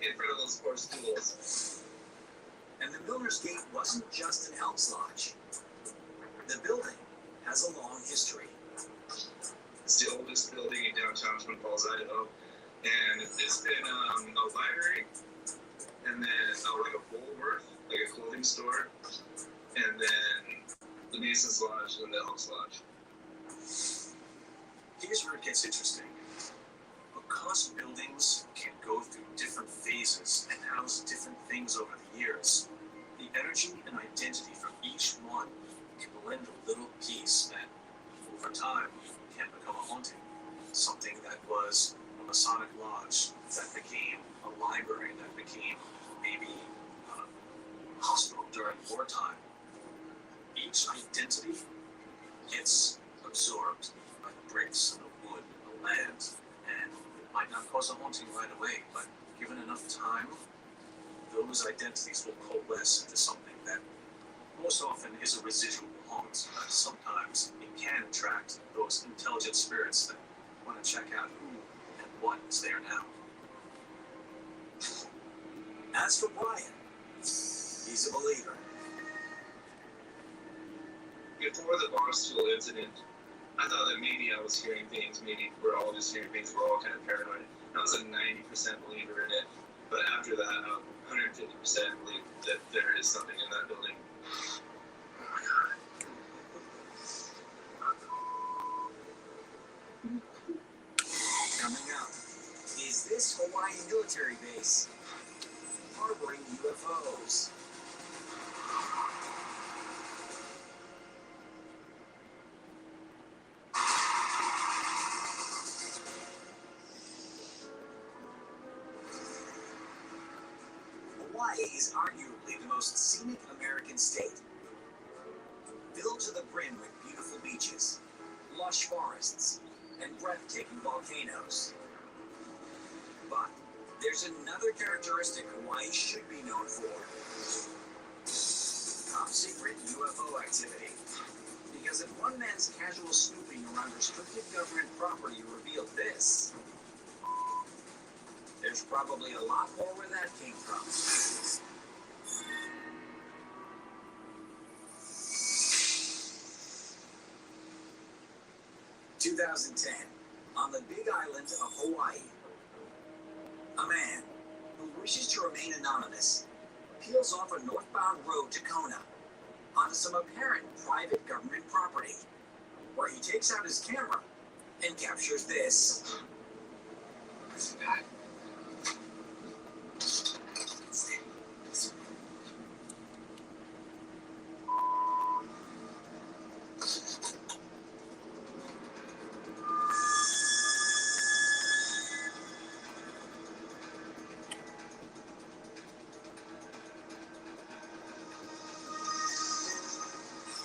in front of those 4 stools. And the Miller's Gate wasn't just an Elks Lodge. The building has a long history. It's the oldest building in downtown Twin Falls, Idaho, and it's been a library, and then like a Woolworth, like a clothing store, and then the Masons Lodge and the Elks Lodge. Here's where it gets interesting. Because buildings can go through different phases and house different things over the years, the energy and identity from each one can blend a little piece that, over time, can become a haunting. Something that was a Masonic lodge, that became a library, that became maybe a hospital during wartime. Each identity gets absorbed by the bricks and the wood and the land, and it might not cause a haunting right away, but given enough time, those identities will coalesce into something that most often is a residual haunt. Sometimes it can attract those intelligent spirits that want to check out who and what is there now. As for Brian, he's a believer. Before the Barstool incident, I thought that maybe I was hearing things, maybe we're all just hearing things, we're all kind of paranoid. I was a 90% believer in it, but after that, I'm 150% believe that there is something in that building. Coming up, is this Hawaii military base harboring UFOs? Hawaii is arguably the most scenic American state. Filled to the brim with beautiful beaches, lush forests, and breathtaking volcanoes. But There's another characteristic Hawaii should be known for. Top secret UFO activity. Because if one man's casual snooping around restricted government property revealed this, there's probably a lot more where that came from. 2010, on the Big Island of Hawaii, a man who wishes to remain anonymous peels off a northbound road to Kona onto some apparent private government property, where he takes out his camera and captures this.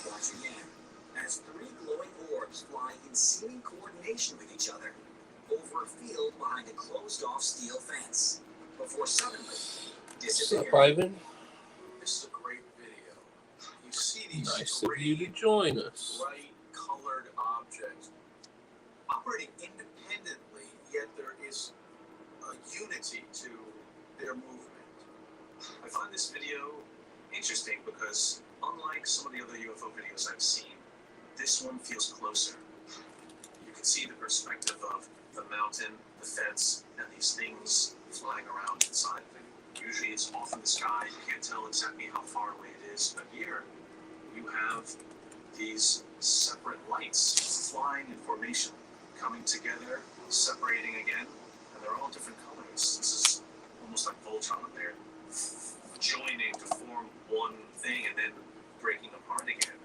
Watch again, as three glowing orbs fly in seeming coordination with each other over a field behind a closed-off steel fence, before suddenly What's up, disappearing. Ivan? This is a great video. You see these Nice of you to join us. bright colored objects operating independently, yet there is a unity to their movement. I find this video interesting because, unlike some of the other UFO videos I've seen, this one feels closer. You can see the perspective of the mountain, the fence, and these things flying around inside of it. Usually it's off in the sky, you can't tell exactly how far away it is, but here you have these separate lights flying in formation, coming together, separating again, and they're all different colors. This is almost like Voltron. They're joining to form one thing and then breaking apart again.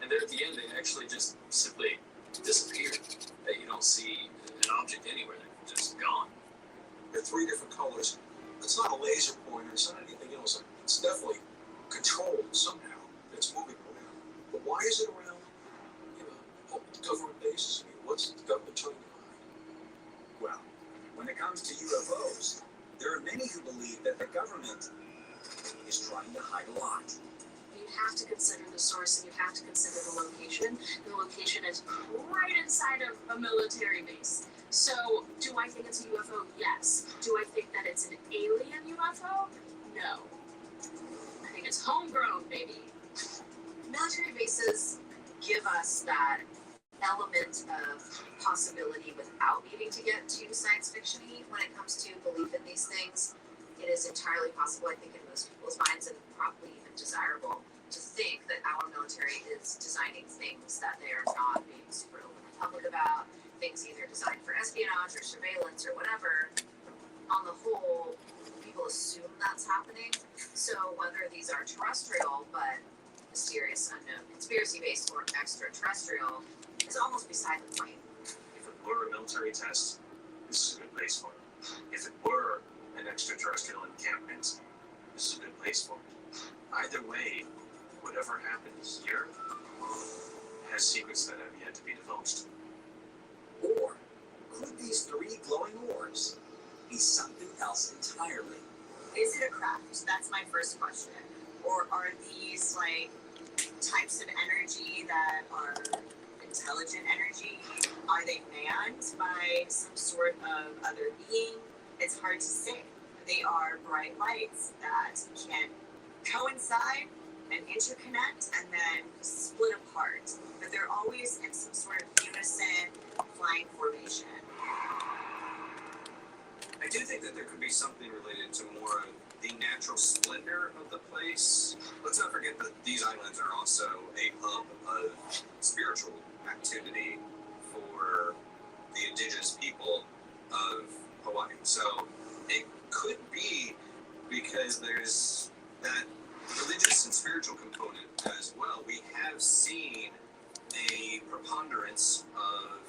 And then at the end, they actually just simply disappear. That you don't see an object anywhere. They're just gone. They're three different colors. It's not a laser pointer. It's not anything else. It's definitely controlled somehow. It's moving around. But why is it around, government bases? I mean, what's the government trying to hide? Well, when it comes to UFOs, there are many who believe that the government is trying to hide a lot. You have to consider the source and you have to consider the location. The location is right inside of a military base. So, do I think it's a UFO? Yes. Do I think that it's an alien UFO? No. I think it's homegrown, baby. Military bases give us that element of possibility without needing to get too science fiction-y when it comes to belief in these things. It is entirely possible, I think, in most people's minds, and probably even desirable, to think that our military is designing things that they are not being super open and public about, things either designed for espionage or surveillance or whatever. On the whole, people assume that's happening. So whether these are terrestrial but mysterious, unknown, conspiracy-based, or extraterrestrial is almost beside the point. If it were a military test, this is a good place for it. If it were an extraterrestrial encampment, this is a good place for it. Either way, whatever happens here has secrets that have yet to be divulged. Or could these three glowing orbs be something else entirely? Is it a craft? That's my first question. Or are these like types of energy that are intelligent energy? Are they manned by some sort of other being? It's hard to say. They are bright lights that can coincide and interconnect and then split apart. But they're always in some sort of unison flying formation. I do think that there could be something related to more of the natural splendor of the place. Let's not forget that these islands are also a hub of spiritual activity for the indigenous people of Hawaii. So it could be because there's that religious and spiritual component as well. We have seen a preponderance of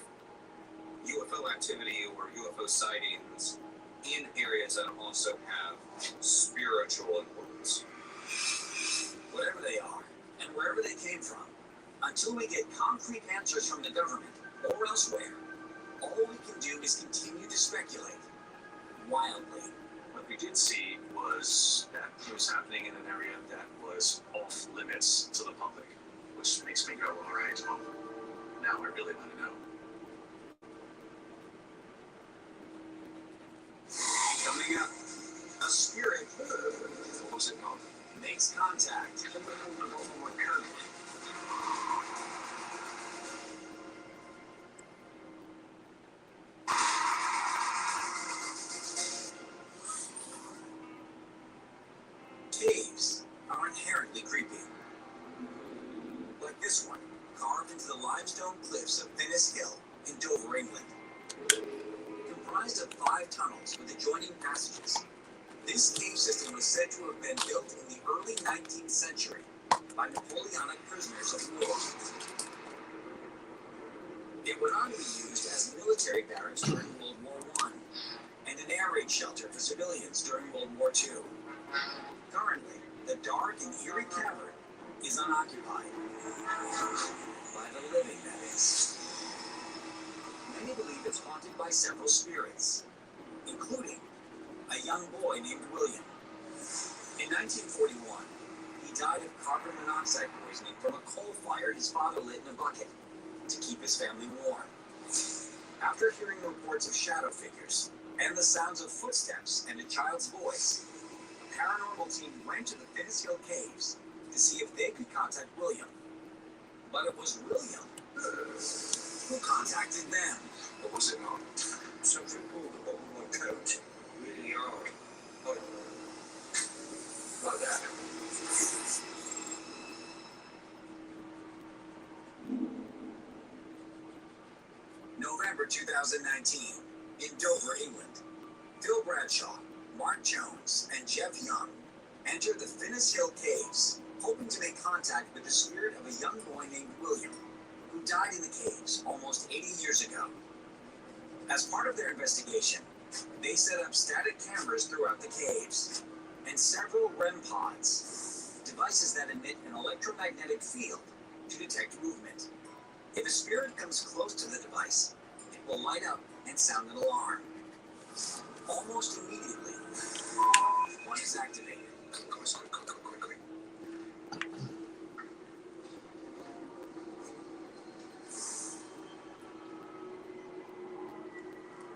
UFO activity or UFO sightings in areas that also have spiritual importance. Whatever they are, and wherever they came from, until we get concrete answers from the government or elsewhere, all we can do is continue to speculate. wildly. What we did see was that it was happening in an area that was off limits to the public, which makes me go, all right, well, now I really want to know. Coming up, a spirit, what was it called, makes contact. Caves are inherently creepy. Like this one, carved into the limestone cliffs of Finnis Hill in Dover, England. Comprised of 5 tunnels with adjoining passages, this cave system was said to have been built in the early 19th century by Napoleonic prisoners of war. It went on to be used as military barracks during World War I and an air raid shelter for civilians during World War II. Currently, the dark and eerie cavern is unoccupied. By the living, that is. Many believe it's haunted by several spirits, including a young boy named William. In 1941, he died of carbon monoxide poisoning from a coal fire his father lit in a bucket to keep his family warm. After hearing reports of shadow figures and the sounds of footsteps and a child's voice, a paranormal team went to the Finnis Hill Caves to see if they could contact William. But it was William who contacted them. What was it on? Something pulled the bottom of my coat really hard. Like that. November 2019, in Dover, England. Phil Bradshaw, Mark Jones, and Jeff Young entered the Finnis Hill Caves, hoping to make contact with the spirit of a young boy named William, who died in the caves almost 80 years ago. As part of their investigation, they set up static cameras throughout the caves and several REM pods, devices that emit an electromagnetic field to detect movement. If a spirit comes close to the device, it will light up and sound an alarm. Almost immediately, one is activated. Quickly.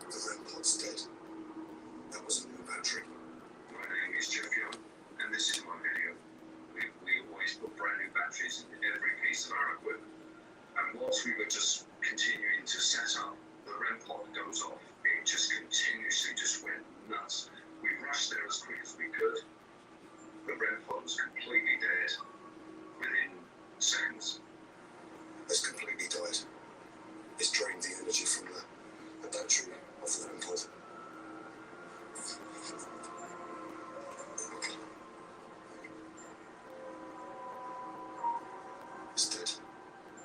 The REM pod's dead. That was a new battery. My name is Jeff Young, and this is my video. We always put brand new batteries in every piece of our equipment. And whilst we were just continuing to set up, the REM pod goes off. It just continuously just went nuts. We rushed there as quick as we could. The REM pod was completely dead within seconds. It's completely died. It's drained the energy from the battery off the REM pod. It's dead.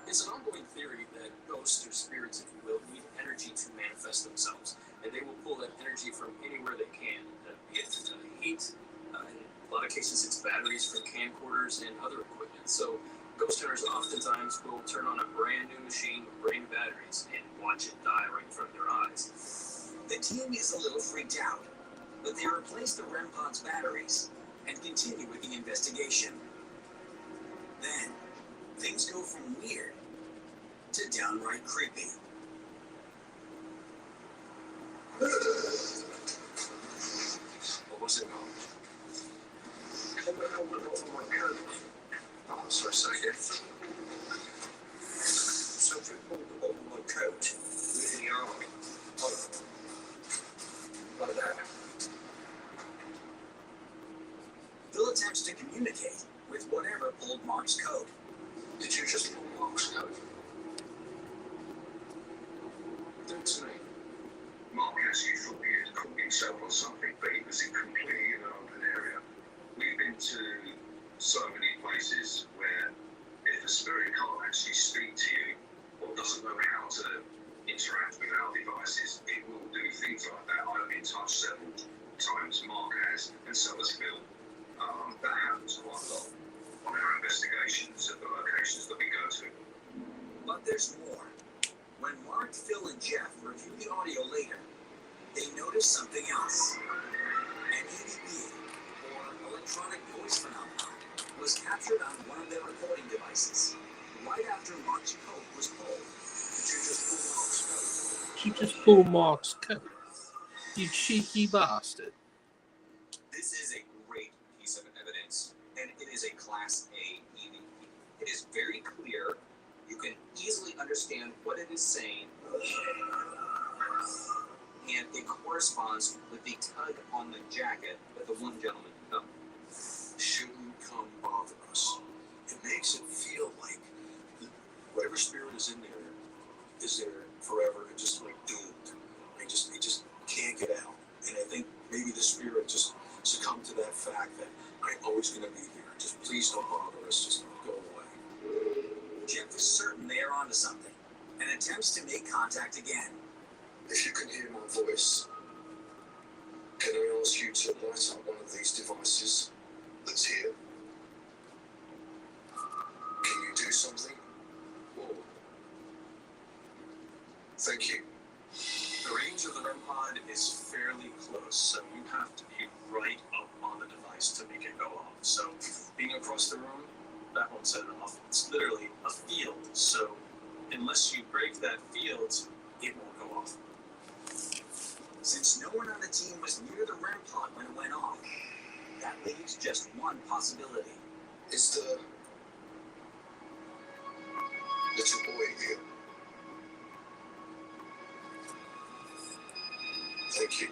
It's an ongoing theory that ghosts or spirits, if you will, need energy to manifest themselves, and they will pull that energy from anywhere they can, be it heat, in a lot of cases it's batteries from camcorders and other equipment. So ghost hunters oftentimes will turn on a brand new machine with brand new batteries and watch it die right in front of their eyes. The team is a little freaked out, but they replace the REM pod's batteries and continue with the investigation. Then, things go from weird to downright creepy. What was it called? Coming over the bottom of my coat. Oh, sorry, say again. Something pulled the bottom of my coat really hard. Like that. Phil attempts to communicate with whatever pulled Mark's coat. Did you just pull Mark's coat? Do it to me. Mark actually thought he had caught himself on something, but he was completely in an open area. We've been to so many places where if a spirit can't actually speak to you or doesn't know how to interact with our devices, it will do things like that. I've been touched several times, Mark has, and so has Phil. That happens quite a lot on our investigations at the locations that we go to. But there's more. When Mark, Phil, and Jeff review the audio later, they noticed something else. An EVP, or electronic voice phenomenon, was captured on one of their recording devices right after Mark's coat was pulled. Did you just pull Mark's coat? You cheeky bastard. This is a great piece of evidence, and it is a Class A EVP. It is very clear. You can easily understand what it is saying, and it corresponds with the tug on the jacket that the one gentleman took. Shouldn't come bother us. It makes it feel like whatever spirit is in there is there forever and just like doomed. It just can't get out. And I think maybe the spirit just succumbed to that fact that I'm always going to be here. Just please don't bother us. Just go away. Jeff is certain they are onto something and attempts to make contact again. If you can hear my voice, can I ask you to light up one of these devices that's here? Can you do something? Whoa. Thank you. The range of the REM pod is fairly close, so you have to be right up on the device to make it go off. So being across the room, that won't set it off. It's literally a field, so unless you break that field, it won't go off. Since no one on the team was near the REM pod when it went off, that leaves just one possibility. Is the little boy here? Thank you.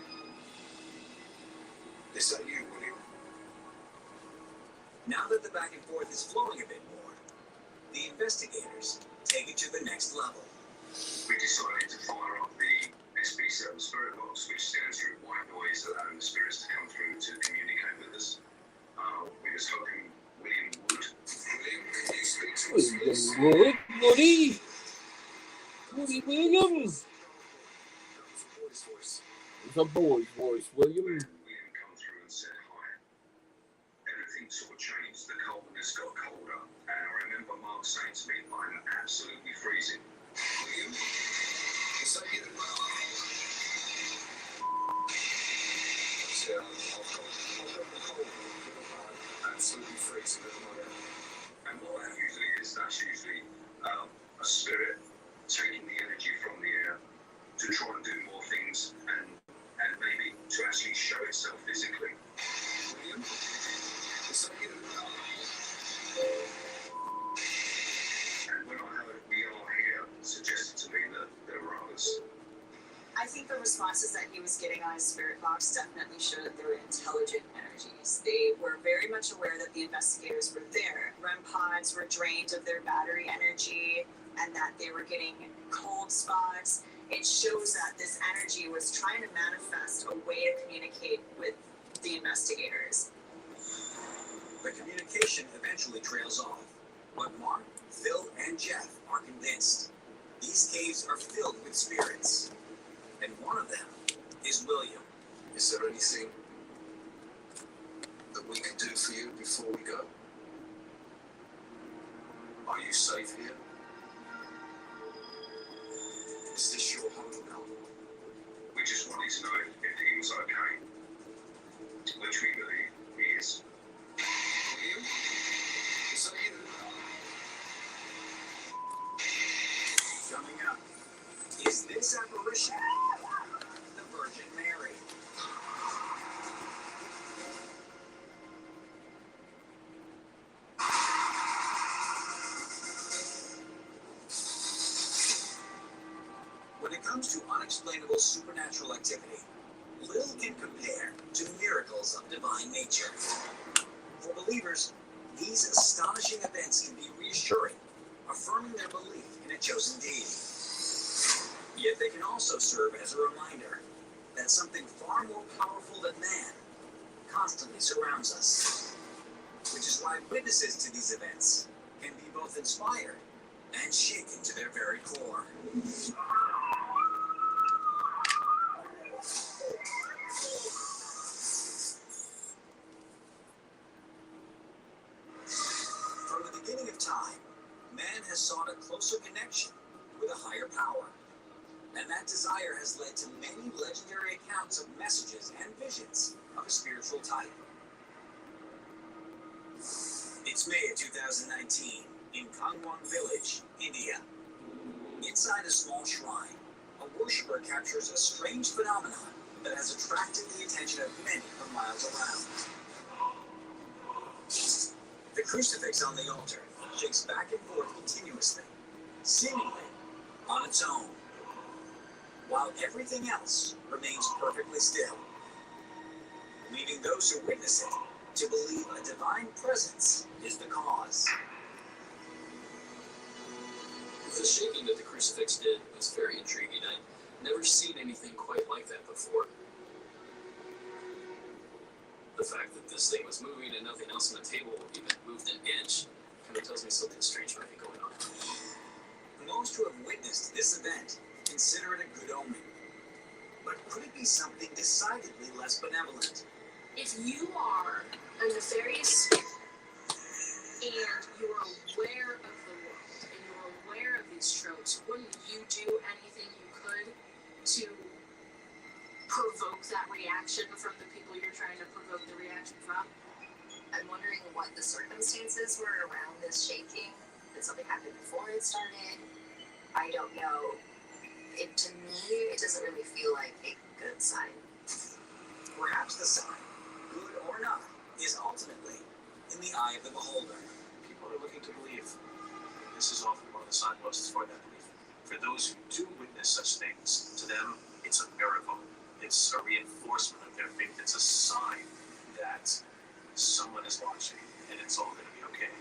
Is that you, William? Now that the back and forth is flowing a bit more, the investigators take it to the next level. We decided to fire up the SB7 spirit box, which stands for white noise, allowing the spirits to come through to communicate with us. We was hoping William would. William, can you speak to us? Woody Williams. It's a boy's voice, William. William come through and said hi. Everything sort of changed. The coldness got colder. And I remember Mark saying to me, I'm absolutely freezing. William, is that you? Yeah, I've got the cold. I'm absolutely freezing at the moment. And what that usually is, that's usually a spirit taking the energy from the air to try and do more things and maybe to actually show itself physically. William, is that you? And when I heard we are here, it suggested to me that there were others. I think the responses that he was getting on his spirit box definitely showed that they were intelligent energies. They were very much aware that the investigators were there. REM pods were drained of their battery energy and that they were getting cold spots. It shows that this energy was trying to manifest a way to communicate with the investigators. The communication eventually trails off, but Mark, Phil, and Jeff are convinced. These caves are filled with spirits, and one of them is William. Is there anything that we can do for you before we go? Are you safe here? Is this your home now? We just wanted to know if he was okay, which we believe he is. William? Is that you? Coming up, is this apparition the Virgin Mary? When it comes to unexplainable supernatural activity, little can compare to miracles of divine nature. For believers, these astonishing events can be reassuring, affirming their belief in a chosen deity. Yet they can also serve as a reminder that something far more powerful than man constantly surrounds us, which is why witnesses to these events can be both inspired and shaken to their very core. From the beginning of time, man has sought a closer connection with a higher power. And that desire has led to many legendary accounts of messages and visions of a spiritual type. It's May of 2019 in Kangwon Village, India. Inside a small shrine, a worshiper captures a strange phenomenon that has attracted the attention of many for miles around. The crucifix on the altar shakes back and forth continuously, seemingly on its own, while everything else remains perfectly still, leaving those who witness it to believe a divine presence is the cause. The shaking that the crucifix did was very intriguing. I'd never seen anything quite like that before. The fact that this thing was moving and nothing else on the table even moved an inch kind of tells me something strange might be going on. Most who have witnessed this event consider it a good omen. But could it be something decidedly less benevolent? If you are a nefarious and you're aware of the world and you're aware of these tropes, wouldn't you do anything you could to provoke that reaction from the people you're trying to provoke the reaction from? I'm wondering what the circumstances were around this shaking. Did something happen before it started? I don't know. To me, it doesn't really feel like a good sign. Perhaps the sign, good or not, is ultimately in the eye of the beholder. People are looking to believe. This is often one of the signposts for that belief. For those who do witness such things, to them, it's a miracle. It's a reinforcement of their faith. It's a sign that someone is watching, and it's all going to be okay.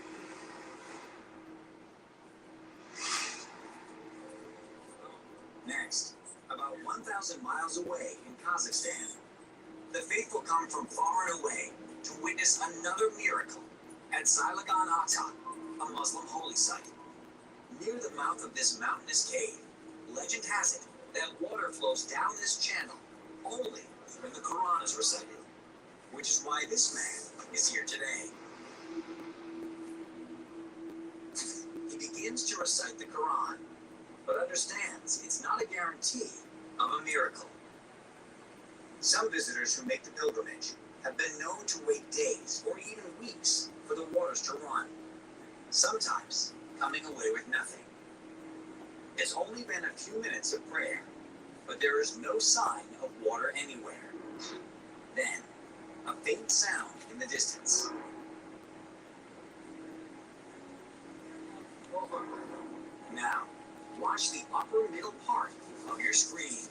Next, about 1,000 miles away in Kazakhstan, the faithful come from far and away to witness another miracle at Zaylagan Ata, a Muslim holy site. Near the mouth of this mountainous cave, legend has it that water flows down this channel only when the Quran is recited, which is why this man is here today. He begins to recite the Quran, but understands it's not a guarantee of a miracle. Some visitors who make the pilgrimage have been known to wait days or even weeks for the waters to run, sometimes coming away with nothing. It's only been a few minutes of prayer, but there is no sign of water anywhere. Then, a faint sound in the distance. Now, watch the upper middle part of your screen.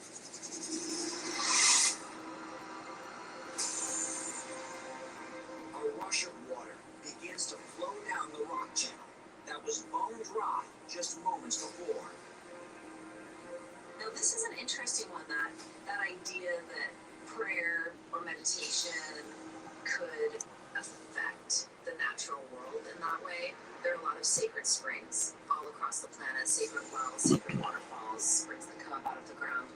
A rush of water begins to flow down the rock channel that was bone dry just moments before. Now, this is an interesting one, that idea that prayer or meditation could affect the natural world in that way. There are a lot of sacred springs all across the planet, sacred wells, sacred waterfalls, springs that come up out of the ground.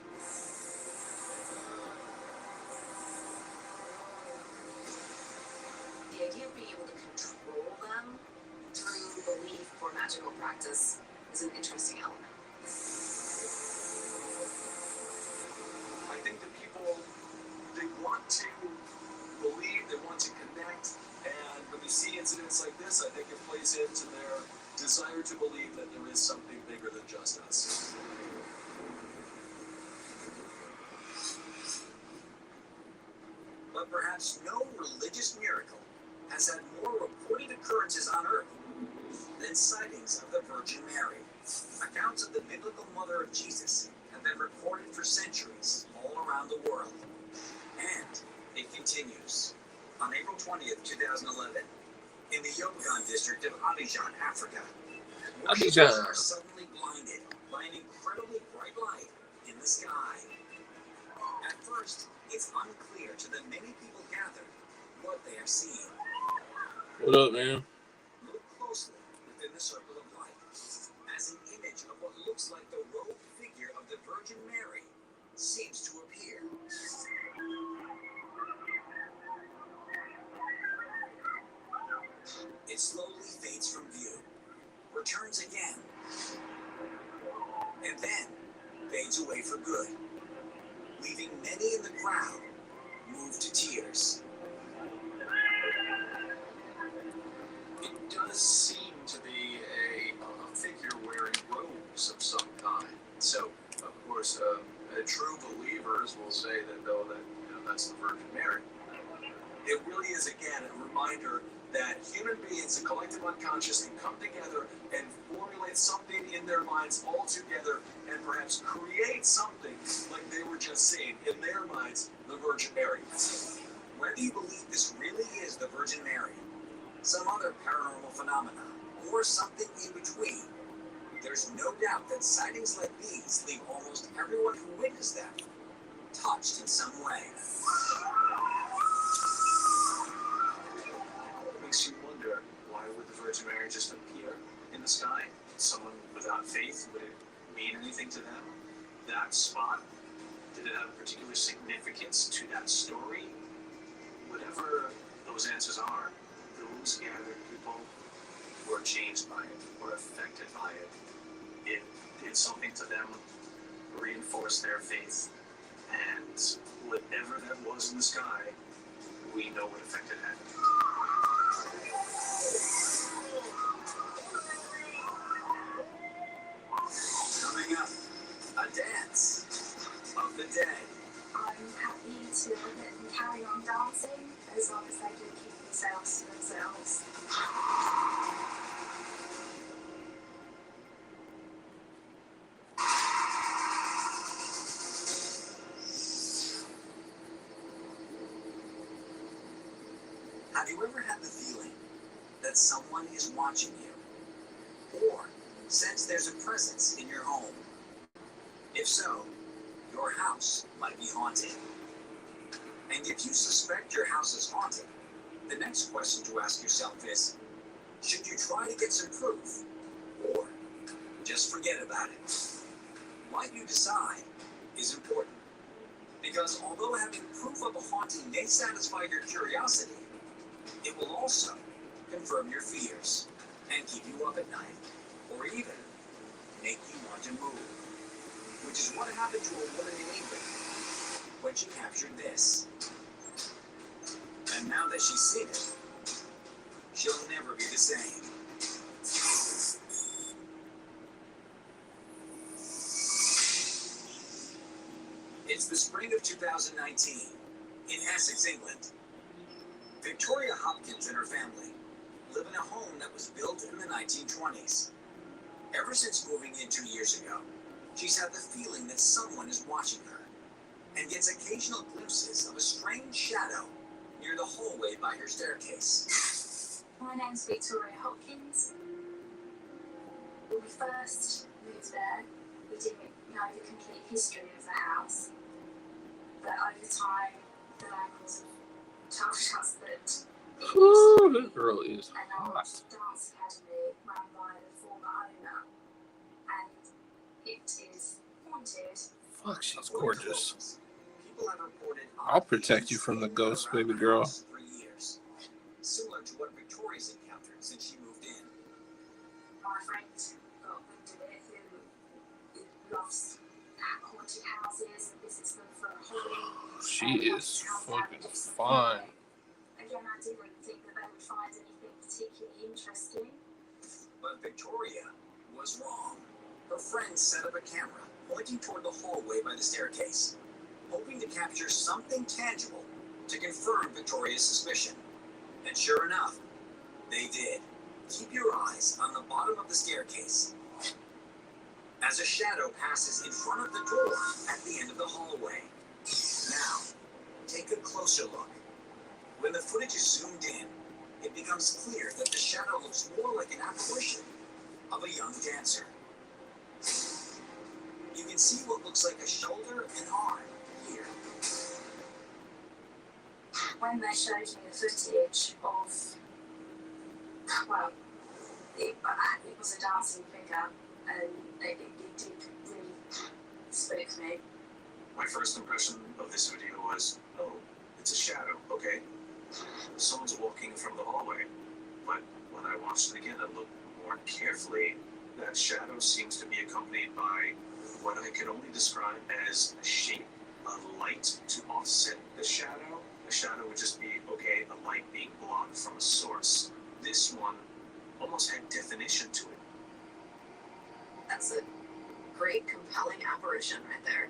The idea of being able to control them through belief or magical practice is an interesting element. I think that people, they want to believe, they want to connect, and when they see incidents like this, I think it plays into their desire to believe that there is something bigger than just us. But perhaps no religious miracle has had more reported occurrences on Earth than sightings of the Virgin Mary. Accounts of the biblical mother of Jesus have been recorded for centuries all around the world. And it continues. On April 20th, 2011, in the Yopougon district of Abidjan, Africa, worshippers are suddenly blinded by an incredibly bright light in the sky. At first, it's unclear to the many people gathered what they are seeing. What up, man? Look closely within the circle of light, as an image of what looks like the robed figure of the Virgin Mary seems to appear. It slowly fades from view, returns again, and then fades fades away for good, leaving many in the crowd moved to tears. It does seem to be a figure wearing robes of some kind. So, of course, true believers will say that, though, that that's the Virgin Mary. It really is, again, a reminder that human beings, the collective unconscious, can come together and formulate something in their minds all together and perhaps create something like they were just seeing in their minds, the Virgin Mary. Whether you believe this really is the Virgin Mary, some other paranormal phenomena, or something in between, there's no doubt that sightings like these leave almost everyone who witnessed them touched in some way. Makes you wonder, why would the Virgin Mary just appear in the sky? Someone without faith, would it mean anything to them? That spot, did it have a particular significance to that story? Whatever those answers are, those gathered people were changed by it, were affected by it. It did something to them, reinforced their faith, and whatever that was in the sky, we know what effect it had. Coming up, a dance of the day. I'm happy to let them carry on dancing as long as they do keep themselves to themselves. Have you ever had the feeling that someone is watching you? Or sense there's a presence in your home? If so, your house might be haunted. And if you suspect your house is haunted, the next question to ask yourself is, should you try to get some proof? Or just forget about it? What you decide is important. Because although having proof of a haunting may satisfy your curiosity, it will also confirm your fears and keep you up at night, or even make you want to move. Which is what happened to a woman in England when she captured this. And now that she's seen it, she'll never be the same. It's the spring of 2019 in Essex, England. Victoria Hopkins and her family live in a home that was built in the 1920s. Ever since moving in 2 years ago, she's had the feeling that someone is watching her and gets occasional glimpses of a strange shadow near the hallway by her staircase. My name's Victoria Hopkins. When we first moved there, we didn't know the complete history of the house. But over time, the locals told us that Ooh, that girl is an old hot. dance academy run by the former owner, and it is haunted. Fuck, she's gorgeous. People have reported I'll protect you from the ghost, baby girl. for years, similar to what Victoria's encountered since she moved in. My friend got wind of it, who loves haunted houses and visits them for a holiday. She is fucking fine. Again, I didn't think that they would find anything particularly interesting. But Victoria was wrong. Her friend set up a camera pointing toward the hallway by the staircase, hoping to capture something tangible to confirm Victoria's suspicion. And sure enough, they did. Keep your eyes on the bottom of the staircase as a shadow passes in front of the door at the end of the hallway. Now, take a closer look. When the footage is zoomed in, it becomes clear that the shadow looks more like an apparition of a young dancer. You can see what looks like a shoulder and arm here. When they showed me the footage of, well, it was a dancing figure, and it did really spook me. My first impression of this video was, oh, it's a shadow, okay? Someone's walking from the hallway. But when I watched it again and looked more carefully, that shadow seems to be accompanied by what I could only describe as a shape, a light to offset the shadow. A shadow would just be, okay, a light being blocked from a source. This one almost had definition to it. That's a great, compelling apparition right there.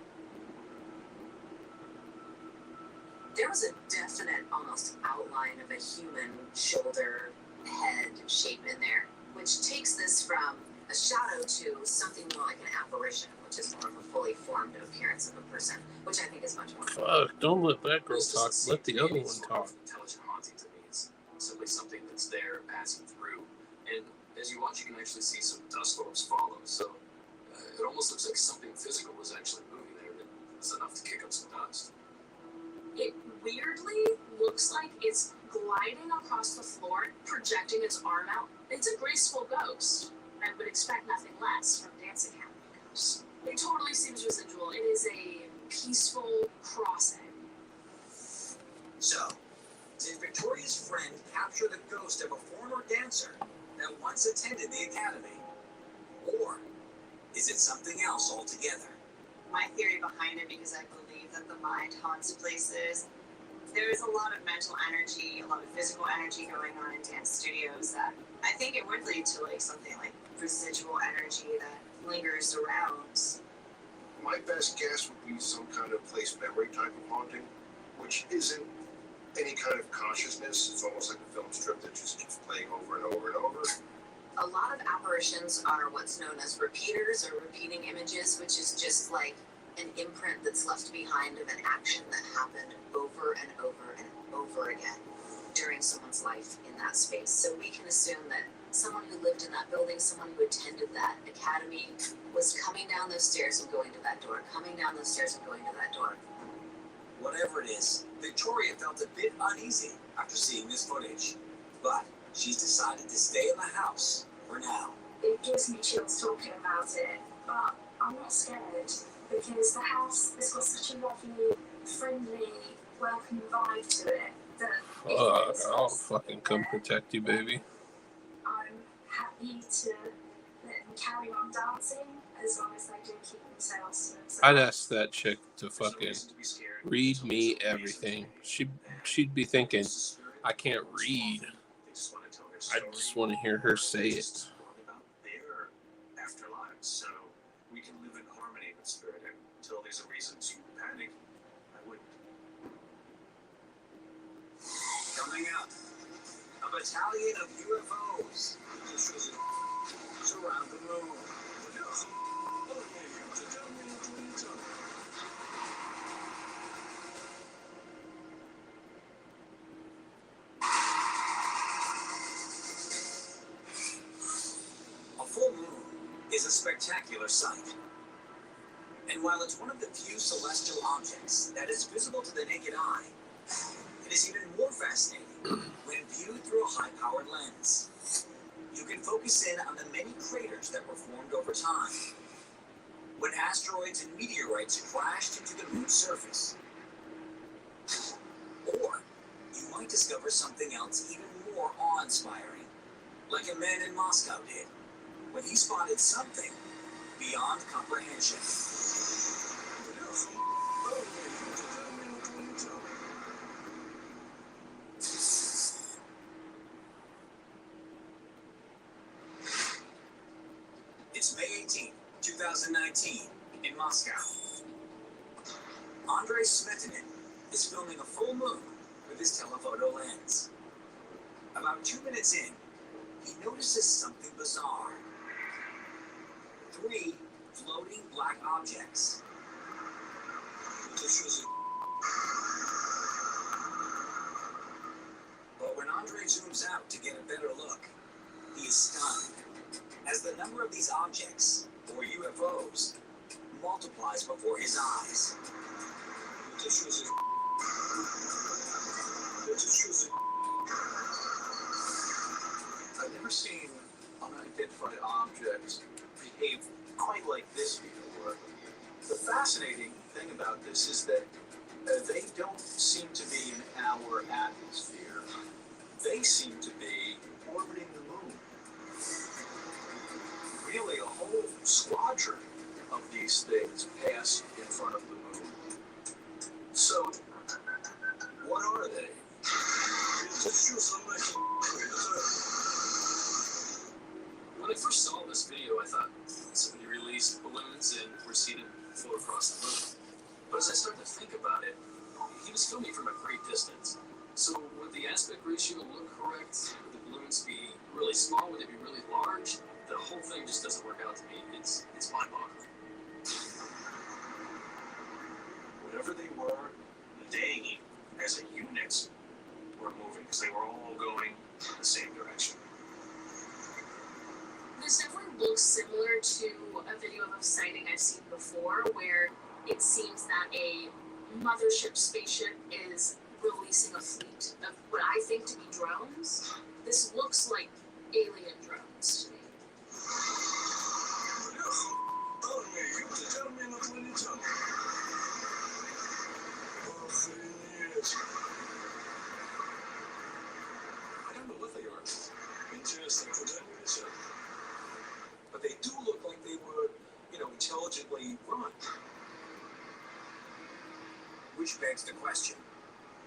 There was a definite, almost outline of a human shoulder, head shape in there, which takes this from a shadow to something more like an apparition, which is more of a fully formed appearance of a person, which I think is much more fun. Fuck, don't let that girl talk. Let the other one talk. Intelligent haunting to me. It's simply something that's there passing through. And as you watch, you can actually see some dust storms follow. So it almost looks like something physical was actually moving there. That was enough to kick up some dust. It weirdly looks like it's gliding across the floor, projecting its arm out. It's a graceful ghost. I would expect nothing less from Dancing Cat ghosts. It totally seems residual. It is a peaceful crossing. So, did Victoria's friend capture the ghost of a former dancer that once attended the academy? Or is it something else altogether? My theory behind it, because I believe that the mind haunts places, there is a lot of mental energy, a lot of physical energy going on in dance studios that I think it would lead to like something like residual energy that lingers around. My best guess would be some kind of place memory type of haunting, which isn't any kind of consciousness. It's almost like a film strip that just keeps playing over and over and over. A lot of apparitions are what's known as repeaters or repeating images, which is just like an imprint that's left behind of an action that happened over and over and over again during someone's life in that space. So we can assume that someone who lived in that building, someone who attended that academy, was coming down those stairs and going to that door, coming down those stairs and going to that door. Whatever it is, Victoria felt a bit uneasy after seeing this footage, but she's decided to stay in the house for now. It gives me chills talking about it, but I'm not scared because the house has got such a lovely, friendly, welcoming vibe to it that I'll fucking come protect you, baby. I'm happy to let them carry on dancing as long as they do keep themselves to themselves. I'd ask that chick to fucking read me everything. She'd be thinking, I can't read. I just want to hear her say it. About their afterlives, so we can live in harmony with spirit until there's a reason to panic. I wouldn't. Coming up, a battalion of UFOs surround the moon. A full moon is a spectacular sight. And while it's one of the few celestial objects that is visible to the naked eye, it is even more fascinating when viewed through a high-powered lens. You can focus in on the many craters that were formed over time when asteroids and meteorites crashed into the moon's surface. Or you might discover something else even more awe-inspiring, like a man in Moscow did when he spotted something beyond comprehension. It's May 18, 2019, in Moscow. Andrei Smetana is filming a full moon with his telephoto lens. About 2 minutes in, he notices something bizarre. 3 floating black objects. But when Andrei zooms out to get a better look, he is stunned, as the number of these objects, or UFOs, multiplies before his eyes. I've never seen unidentified objects behave quite like this before. The fascinating thing about this is that they don't seem to be in our atmosphere. They seem to be orbiting the moon. Really, a whole squadron of these things pass in front of the moon. So, what are they? When I first saw this video, I thought somebody released balloons and were seen to float across the moon. But as I started to think about it, he was filming from a great distance. So would the aspect ratio look correct? Would the balloons be really small? Would they be really large? The whole thing just doesn't work out to me. It's mind-boggling. Whatever they were, they, as a unit, were moving because they were all going in the same direction. This definitely looks similar to a video of a sighting I've seen before, where it seems that a mothership spaceship is releasing a fleet of what I think to be drones. This looks like alien drones to me. I don't know what they are. But they do look like they were, intelligently run. Which begs the question,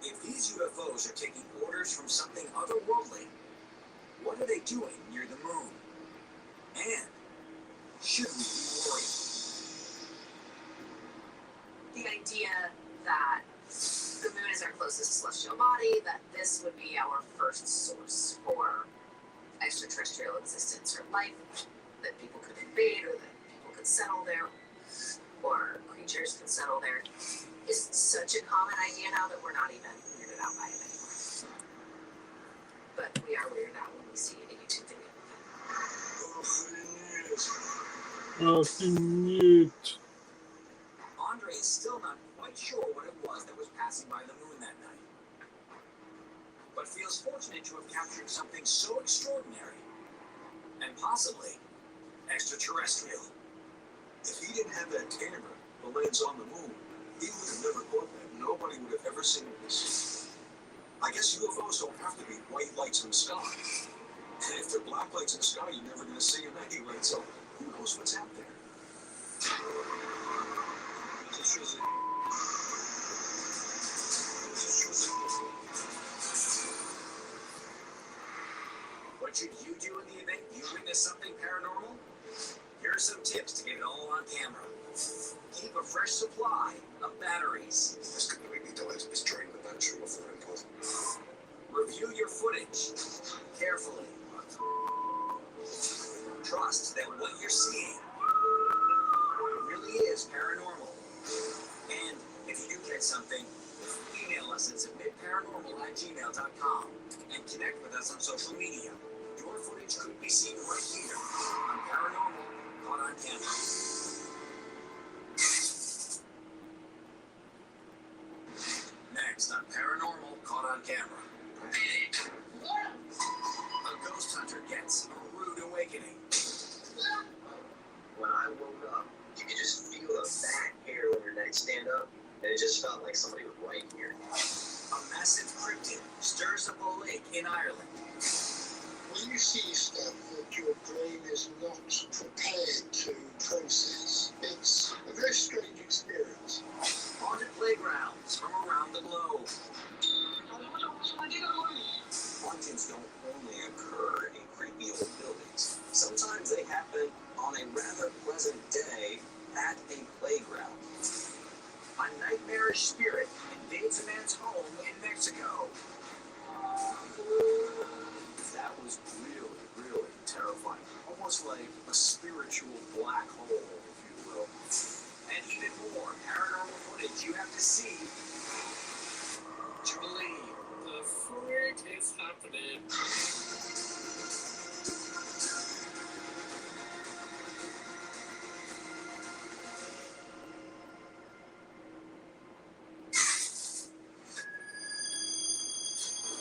if these UFOs are taking orders from something otherworldly, what are they doing near the moon? And should we be worried? The idea that the moon is our closest celestial body, that this would be our first source for extraterrestrial existence or life, that people could invade or that people could settle there, or creatures could settle there, is such a common idea now that we're not even weirded out by it anymore. But we are weirded out when we see a YouTube video. Andre is still not quite sure what it was that was passing by the moon that night, but feels fortunate to have captured something so extraordinary and possibly extraterrestrial. If he didn't have that camera, the lens on the moon, he would have never caught that. Nobody would have ever seen this. I guess UFOs don't have to be white lights in the sky. And if they're black lights in the sky, you're never going to see them anyway. So who knows what's out there? What should you do in the event you witness something paranormal? Here are some tips to get it all on camera. Keep a fresh supply of batteries. This completely dies is during the natural for input. Review your footage carefully. Trust that what you're seeing really is paranormal. And if you do catch something, email us at submitparanormal@gmail.com and connect with us on social media. Your footage could be seen right here on Paranormal Caught on Camera. Next on Paranormal Caught on Camera. A ghost hunter gets a rude awakening. When I woke up, you could just feel a back hair on your neck stand up, and it just felt like somebody was right here. A massive cryptid stirs up a lake in Ireland. When you see stuff that your brain is not prepared to process, it's a very strange experience. Haunted playgrounds from around the globe. Hauntings don't only occur in creepy old buildings. Sometimes they happen on a rather pleasant day at a playground. A nightmarish spirit invades a man's home in Mexico. That was really, really terrifying. Almost like a spiritual black hole, if you will. And even more paranormal footage you have to see to believe. The freak is happening.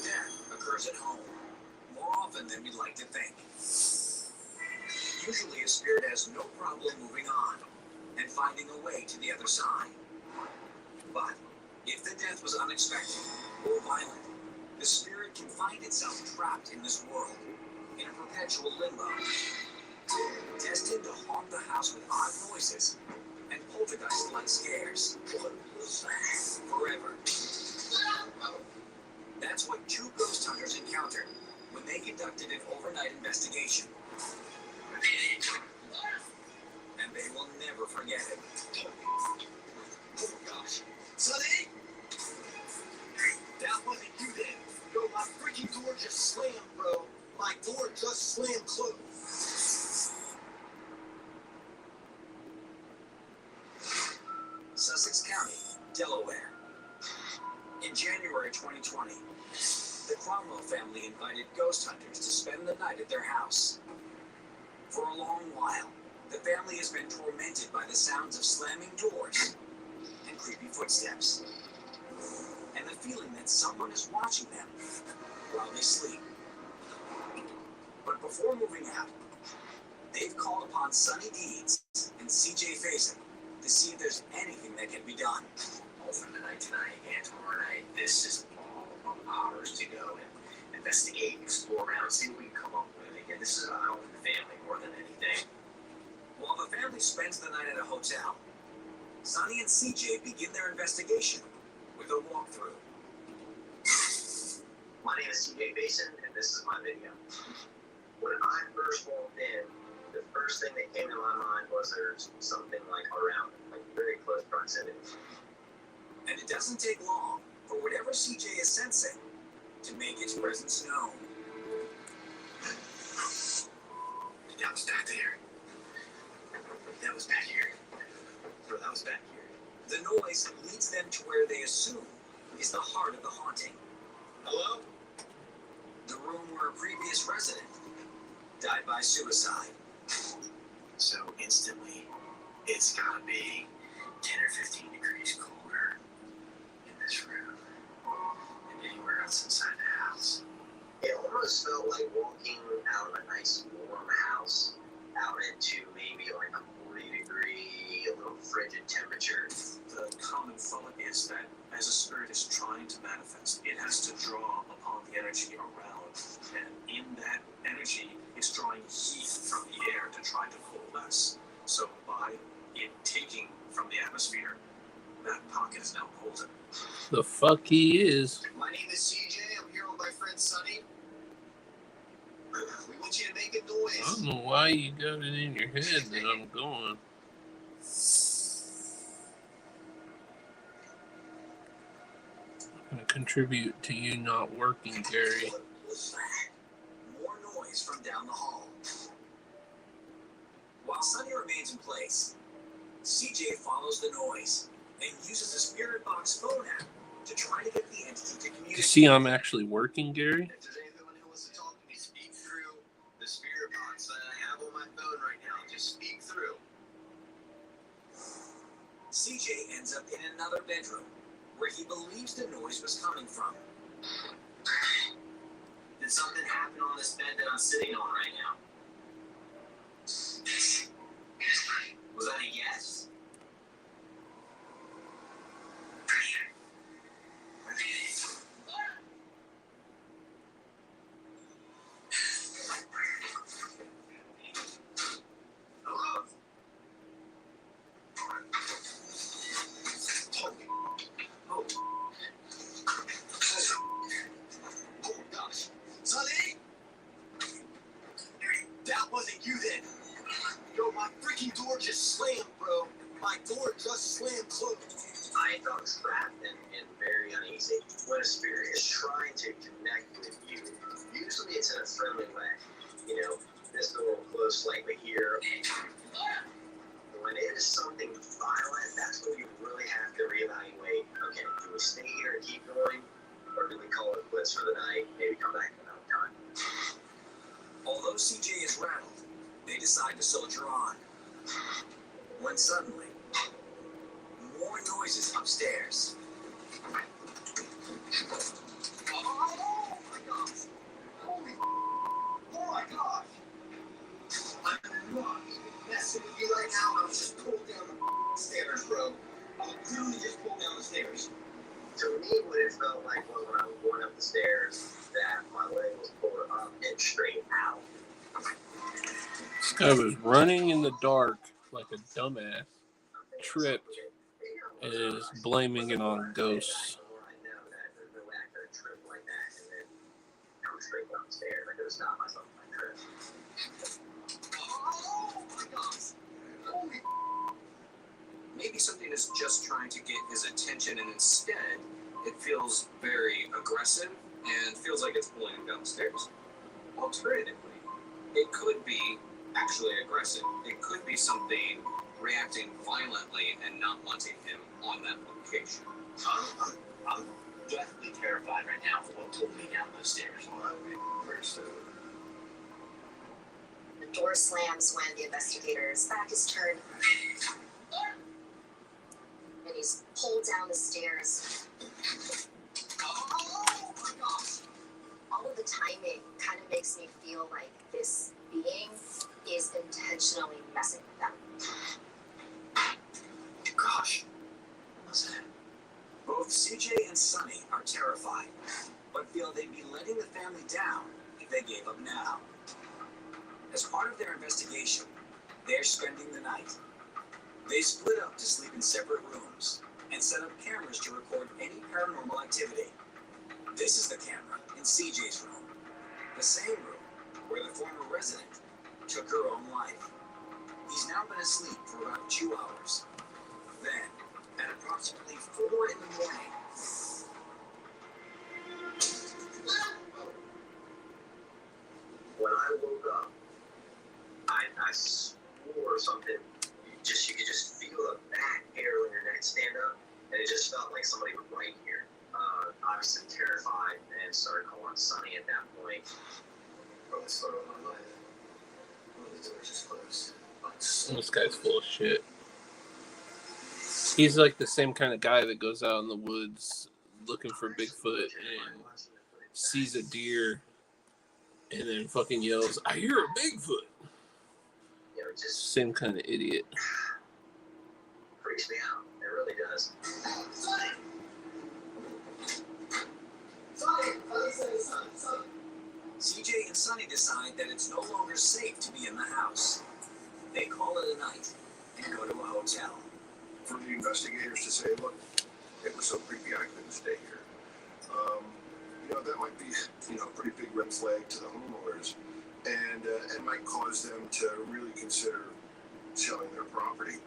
Death occurs at home, more often than we'd like to think. Usually a spirit has no problem moving on and finding a way to the other side. But if the death was unexpected or violent, the spirit can find itself trapped in this world, in a perpetual limbo, destined to haunt the house with odd noises poltergeist like scares. Forever. That's what two ghost hunters encountered when they conducted an overnight investigation. And they will never forget it. Oh gosh. Sonny? That wasn't you then. Yo, my freaking door just slammed, bro. My door just slammed closed. Sussex County, Delaware. In January 2020, the Cromwell family invited ghost hunters to spend the night at their house. For a long while, the family has been tormented by the sounds of slamming doors and creepy footsteps, and the feeling that someone is watching them while they sleep. But before moving out, they've called upon Sonny Deeds and CJ Faison to see if there's anything that can be done. Over the night tonight and tomorrow night, this is all ours to go and investigate, explore around, see what we can come up with. Again, this is about the family more than anything. While the family spends the night at a hotel, Sonny and CJ begin their investigation with a walkthrough. My name is CJ Faison, and this is my video. When I first walked in, the first thing that came to my mind was there's something like around, like very close proximity. And it doesn't take long for whatever CJ is sensing to make its presence known. That was back there. That was back here. Bro, that was back here. The noise leads them to where they assume is the heart of the haunting. Hello? The room where a previous resident died by suicide. So instantly, it's gotta be 10 or 15 degrees colder in this room than anywhere else inside the house. It almost felt like walking out of a nice warm house out into maybe like a 40-degree, a little frigid temperature. The common thought is that as a spirit is trying to manifest, it has to draw upon the energy around, and in that energy, it's drawing heat from the air to try to coalesce. So by it taking from the atmosphere, that pocket is now golden. The fuck he is. My name is CJ. I'm here with my friend Sonny. We want you to make a I noise. don't know why you got it in your head that I'm going. I'm going to contribute to you not working, Gary. More noise from down the hall. While Sonny remains in place, CJ follows the noise and uses a Spirit Box phone app to try to get the entity to communicate. You see, I'm actually working, Gary. If there's anyone who wants to talk to me, speak through the Spirit Box that I have on my phone right now. Just speak through. CJ ends up in another bedroom where he believes the noise was coming from. Did something happen on this bed that I'm sitting on right now? Was that a yes? Oh gosh. Sonny? That wasn't you then. Yo, my freaking door just slammed, bro. My door just slammed closed. I felt trapped and very uneasy. When a spirit is trying to connect with you, usually it's in a friendly way. You know, just a little close, slightly here. When it is something violent, that's when you really have to reevaluate. Okay, do we stay here and keep going? Or do we call it quits for the night, maybe come back another time? Although CJ is rattled, they decide to soldier on. When suddenly, more noises upstairs. Oh my gosh. Oh my gosh. I'm not messing with you right now. I was just pulled down the stairs, bro. I was literally just pulled down the stairs. To me, what it felt like was when I was going up the stairs, that my leg was pulled up and straight out. I was running in the dark like a dumbass. I'm tripped and is blaming it on ghosts. Straight downstairs. I could have stopped myself on my trip. Oh my gosh! Holy Maybe something is just trying to get his attention, and instead, it feels very aggressive and feels like it's pulling him downstairs. Alternatively, it could be actually aggressive. It could be something reacting violently and not wanting him on that location. I'm deathly terrified right now for what pulled me down those stairs. The door slams when the investigator's back is turned. And he's pulled down the stairs. Oh my gosh! All of the timing kind of makes me feel like this being is intentionally messing with them. Gosh, what was that? Both CJ and Sonny are terrified, but feel they'd be letting the family down if they gave up now. As part of their investigation, they're spending the night. They split up to sleep in separate rooms and set up cameras to record any paranormal activity. This is the camera in CJ's room, the same room where the former resident took her own life. He's now been asleep for about 2 hours. Then, at approximately 4 in the morning, When I woke up, I swore something. You could just feel the back hair on your neck stand up, and it just felt like somebody was right here. Obviously terrified, and started calling Sonny at that point. Probably started on my life. The door just closed. This guy's full of shit. He's like the same kind of guy that goes out in the woods looking for Bigfoot and sees a deer and then fucking yells, "I hear a Bigfoot." Same kind of idiot. Freaks me out. It really does. CJ and Sonny decide that it's no longer safe to be in the house. They call it a night and go to a hotel. For the investigators to say, look, it was so creepy I couldn't stay here. That might be, a pretty big red flag to the homeowners, and it might cause them to really consider selling their property.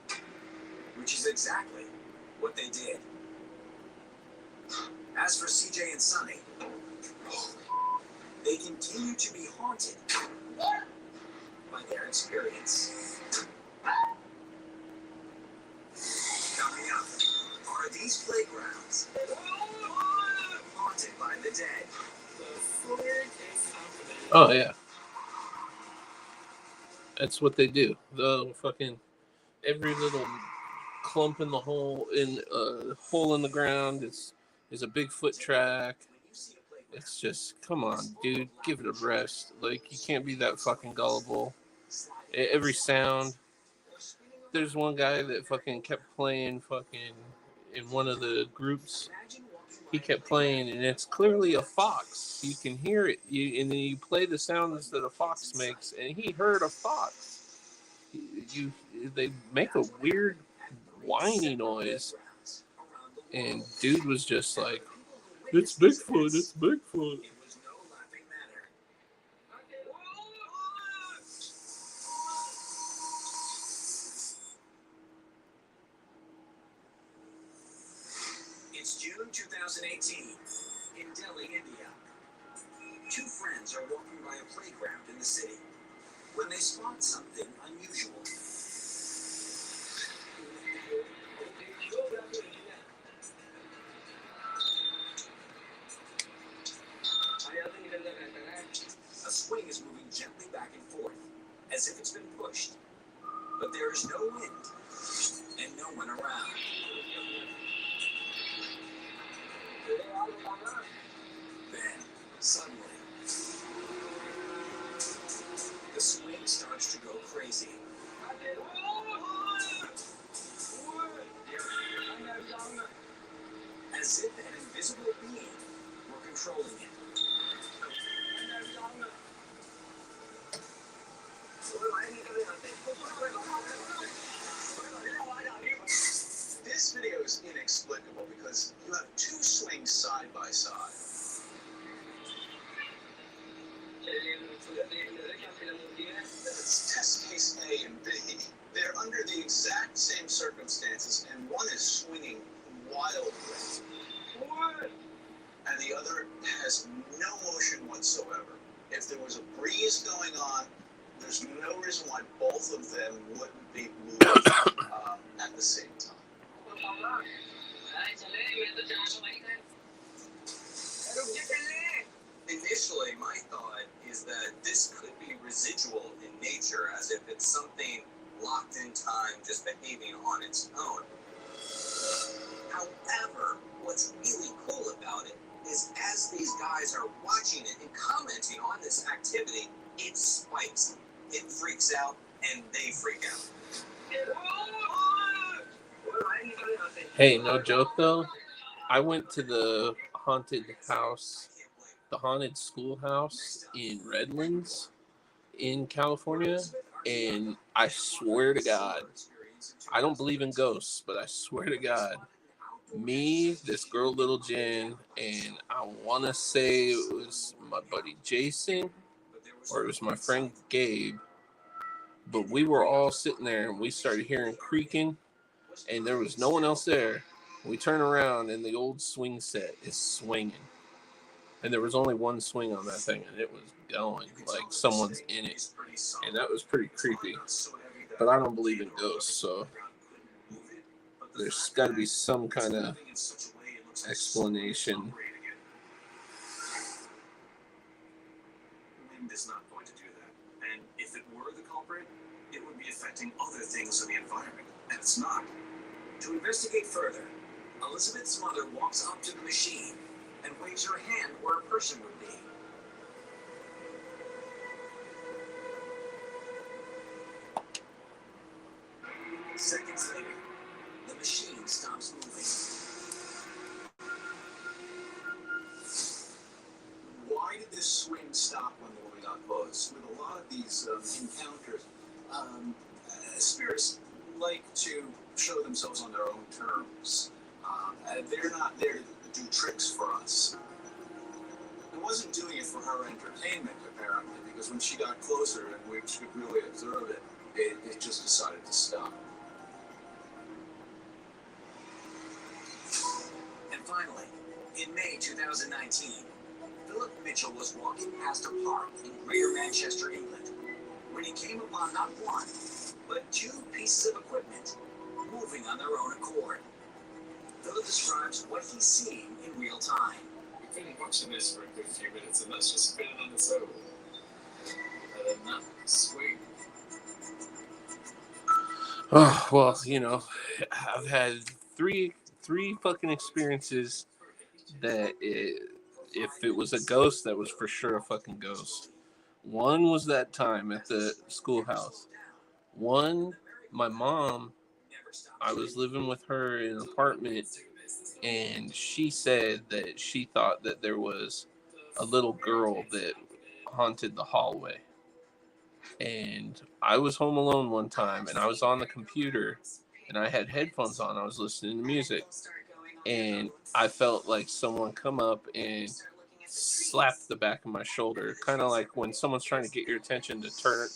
Which is exactly what they did. As for CJ and Sonny, they continue to be haunted by their experience. Coming up, are these playgrounds haunted by the dead? Oh yeah, that's what they do. The fucking every little clump in the hole in hole in the ground is a Bigfoot track. It's just, come on, dude, give it a rest. Like, you can't be that fucking gullible. Every sound. There's one guy that fucking kept playing fucking in one of the groups. He kept playing, and it's clearly a fox. You can hear it. And then you play the sounds that a fox makes, and he heard a fox. They make a weird whiny noise, and dude was just like, "It's Bigfoot, it's Bigfoot." It's June 2018 in Delhi, India. Two friends are walking by a playground in the city when they spot something unusual. A swing is moving gently back and forth, as if it's been pushed. But there is no wind and no one around. Then, suddenly, the swing starts to go crazy. As if an invisible being were controlling it. by side. That's test case A and B. They're under the exact same circumstances, and one is swinging wildly. What? And the other has no motion whatsoever. If there was a breeze going on, there's no reason why both of them wouldn't be moving at the same time. Initially, my thought is that this could be residual in nature, as if it's something locked in time, just behaving on its own. However, what's really cool about it is as these guys are watching it and commenting on this activity, it spikes. It freaks out, and they freak out. Hey, no joke though. I went to the haunted house, the haunted schoolhouse in Redlands in California, and I swear to God, I don't believe in ghosts, but I swear to God, me, this girl, Little Jen, and I want to say it was my buddy Jason, or it was my friend Gabe, but we were all sitting there and we started hearing creaking, and there was no one else there. We turn around and the old swing set is swinging, and there was only one swing on that thing, and it was going like someone's in it, and that was pretty creepy. But I don't believe in ghosts, so there's got to be some kind of explanation. Wind is not going to do that, and if it were the culprit, it would be affecting other things in the environment, and it's not. To investigate further, Elizabeth's mother walks up to the machine and waves her hand where a person would be. Seconds later, the machine stops moving. Why did this swing stop when the woman got close? With a lot of these encounters, spirits like to show themselves on their own terms. They're not there to do tricks for us. It wasn't doing it for her entertainment, apparently, because when she got closer and we could really observe it, it just decided to stop. And finally, in May 2019, Philip Mitchell was walking past a park in Greater Manchester, England, when he came upon not one, but two pieces of equipment moving on their own accord. Philip describes what he's seeing in real time. We've been watching this for a good few minutes, and that's just spinning on its own. And then that swing. Oh, well, you know, I've had three fucking experiences that if it was a ghost, that was for sure a fucking ghost. One was that time at the schoolhouse. One, my mom, I was living with her in an apartment, and she said that she thought that there was a little girl that haunted the hallway. And I was home alone one time, and I was on the computer, and I had headphones on. I was listening to music, and I felt like someone come up and slap the back of my shoulder, kind of like when someone's trying to get your attention to turn,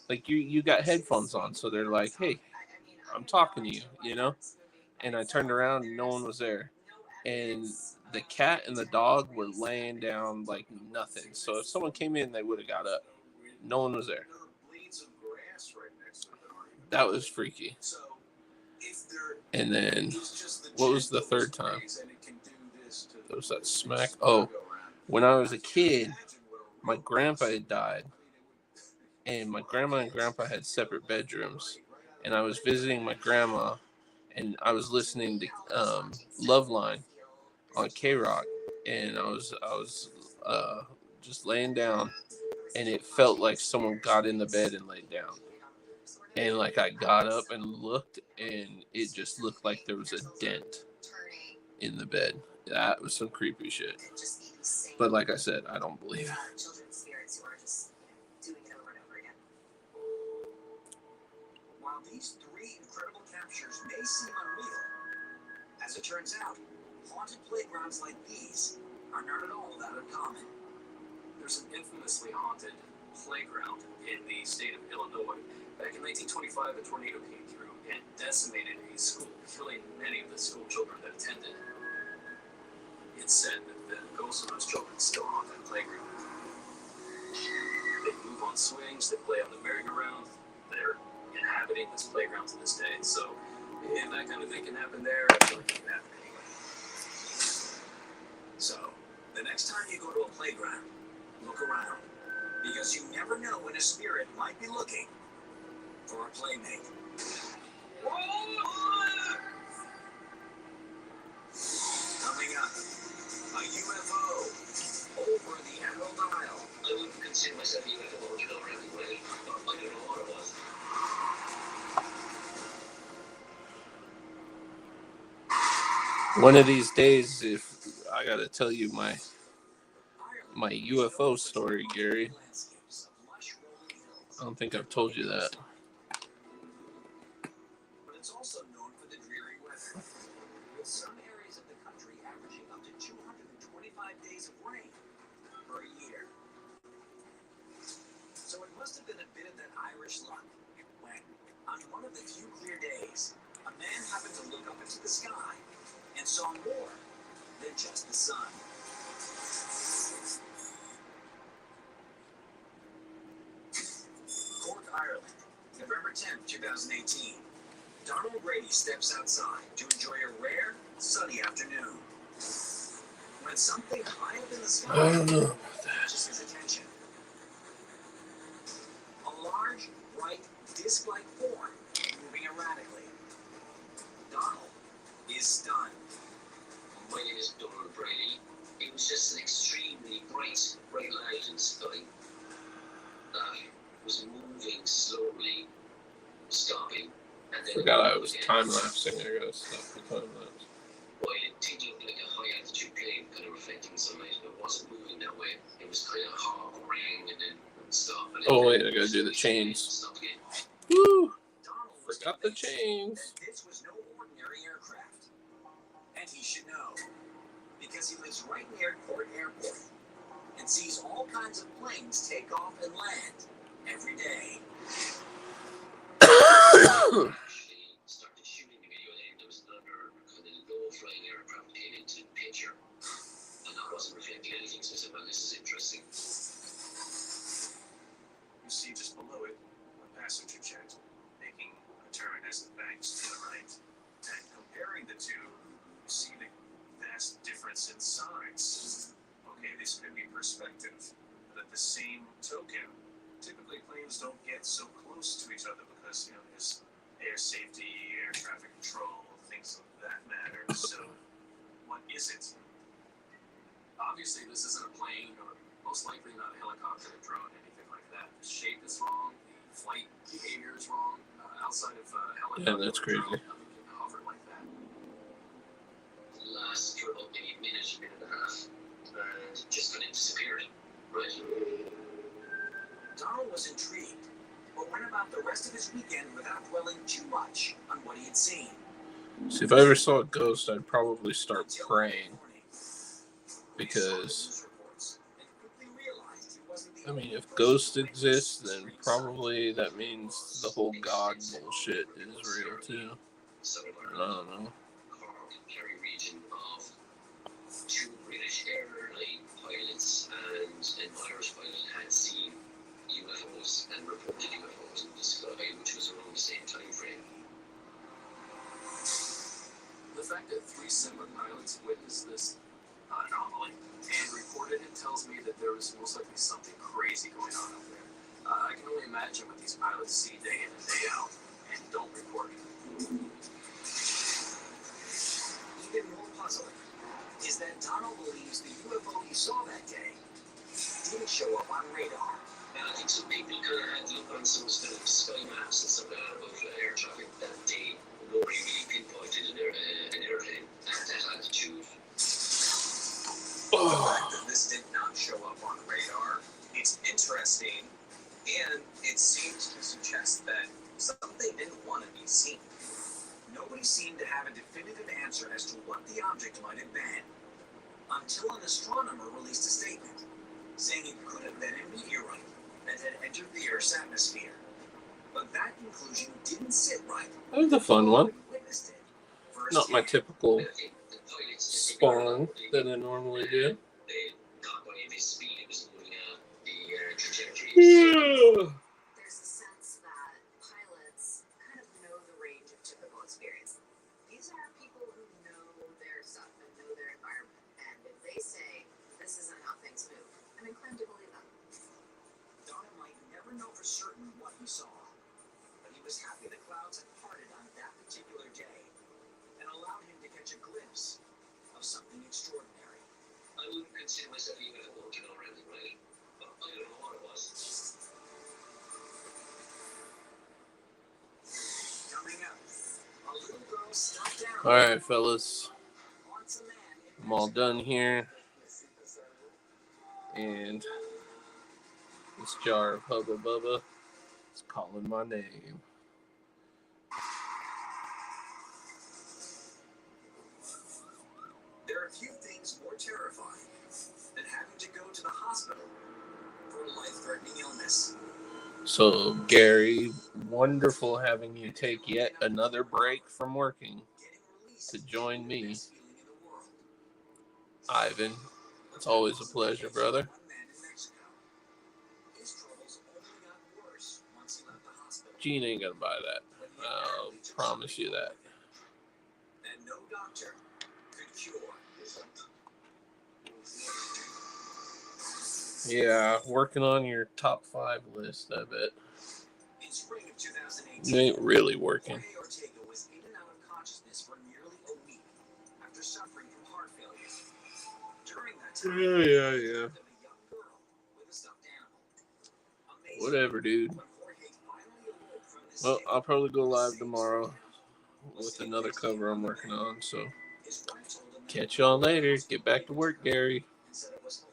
like you got headphones on, so they're like, hey, I'm talking to you, you know? And I turned around and no one was there. And the cat and the dog were laying down like nothing. So if someone came in, they would have got up. No one was there. That was freaky. And then, what was the third time? There was that smack. Oh, when I was a kid, my grandpa had died. And my grandma and grandpa had separate bedrooms. And I was visiting my grandma, and I was listening to Loveline on K-Rock, and I was just laying down, and it felt like someone got in the bed and laid down. And like I got up and looked, and it just looked like there was a dent in the bed. That was some creepy shit. But like I said, I don't believe it. While these three incredible captures may seem unreal, as it turns out, haunted playgrounds like these are not at all that uncommon. There's an infamously haunted playground in the state of Illinois. Back in 1925, a tornado came through and decimated a school, killing many of the school children that attended. It's said that the ghosts of those children still haunt that playground. They move on swings, they play on the merry-go-round, they're inhabiting this playground to this day. So if that kind of thing can happen there, I feel like it can happen anywhere. So, the next time you go to a playground, look around, because you never know when a spirit might be looking for a playmate. Coming up, a UFO over the Emerald Isle. I wouldn't consider myself a UFO, you know, anyway. I don't know what it was. One of these days, if I gotta tell you my UFO story, Gary. I don't think I've told you that. But it's also known for the dreary weather, with some areas of the country averaging up to 225 days of rain per year. So it must have been a bit of that Irish luck when, on one of the few clear days, a man happened to look up into the sky and saw more than just the sun. Cork, Ireland, November 10th, 2018. Donald Brady steps outside to enjoy a rare, sunny afternoon. When something high up in the sky catches his attention. A large, bright, disc-like form moving erratically. Donald is stunned. My name is Donald Brady. It was just an extremely bright light in the sky. Was moving slowly, stopping, and then Forgot I was time lapsing. I gotta stop the time lapse. Well, it did look like a high altitude plane kind of reflecting sunlight, but it wasn't moving that way. It was kind of hovering and then stop. And Oh wait, I gotta do the chains. Woo! Forgot the chains. This was no ordinary aircraft. And he should know, because he lives right near Cork Airport and sees all kinds of planes take off and land every day. Actually started shooting the video, and there was another kind of low-flying aircraft came into the picture, and I wasn't reflecting anything, so I said, well, this is interesting. You see just below it a passenger jet making a turn as it banks to the right. And comparing the two, you see the vast difference in size. Okay, this could be perspective, but at the same token, typically planes don't get so close to each other because, you know, there's air safety, air traffic control, things of that matter. So, what is it? Obviously, this isn't a plane, or most likely not a helicopter, a drone, anything like that. The shape is wrong, the flight behavior is wrong. Outside of helicopter, Yeah, that's crazy. drone, nothing can hover like that. Last for about maybe a minute and a half, and just kind of disappeared. Right. Donald was intrigued, but went about the rest of his weekend without dwelling too much on what he had seen. See, if I ever saw a ghost, I'd probably start praying. Because, I mean, if ghosts exist, then probably that means the whole God bullshit is real too. I don't know. Cork, Kerry region of two British airline pilots and an Irish pilot had seen UFOs and reported UFOs in the sky, which was around the same time frame. The fact that 3 separate pilots witnessed this anomaly and reported it tells me that there was most likely something crazy going on out there. I can only imagine what these pilots see day in and day out and don't report it. Even more puzzling is that Donald believes the UFO he saw that day didn't show up on radar. And I think some people kind of had to look on some sort of sky maps and stuff like that about air traffic that day. Nobody really pinpointed an airplane at that altitude. The fact that this did not show up on radar, it's interesting, and it seems to suggest that something didn't want to be seen. Nobody seemed to have a definitive answer as to what the object might have been. until an astronomer released a statement saying it could have been a meteorite that had entered the Earth's atmosphere. But that conclusion didn't sit right. That was a fun one. Witnessed it Not my firsthand. typical spawn that I normally do. Not by any speed, it was moving at the trajectory. Yeah. There's a sense that pilots kind of know the range of typical experience. These are people who know their stuff and know their environment. And if they say, this isn't how things move, I'm inclined to believe them. Donner might never know for certain what he saw, but he was happy the clouds had parted on that particular day and allowed him to catch a glimpse of something extraordinary. I wouldn't consider myself even a working or anything, right? But I don't know what it was. Coming up, a little girl stopped down. All right, fellas. I'm all done here. And this jar of Hubba Bubba is calling my name. There are few things more terrifying than having to go to the hospital for a life-threatening illness. So, Gary, wonderful having you take yet another break from working to join me. Ivan, it's always a pleasure, brother. Gene ain't gonna buy that. I'll promise you that. And no doctor could cure. Yeah, working on your top 5 list, I bet. In spring of 2018, You ain't really working. Jorge Ortega was in and out of consciousness for nearly a week after suffering from heart failure. During that time, Yeah. he found a young girl with a stuffed animal. Amazing. Whatever, dude. When Jorge finally awoke from this Well, state, I'll probably go live tomorrow with another cover I'm working on, so his wife told him that catch y'all later. Get back to work, Gary. and said it was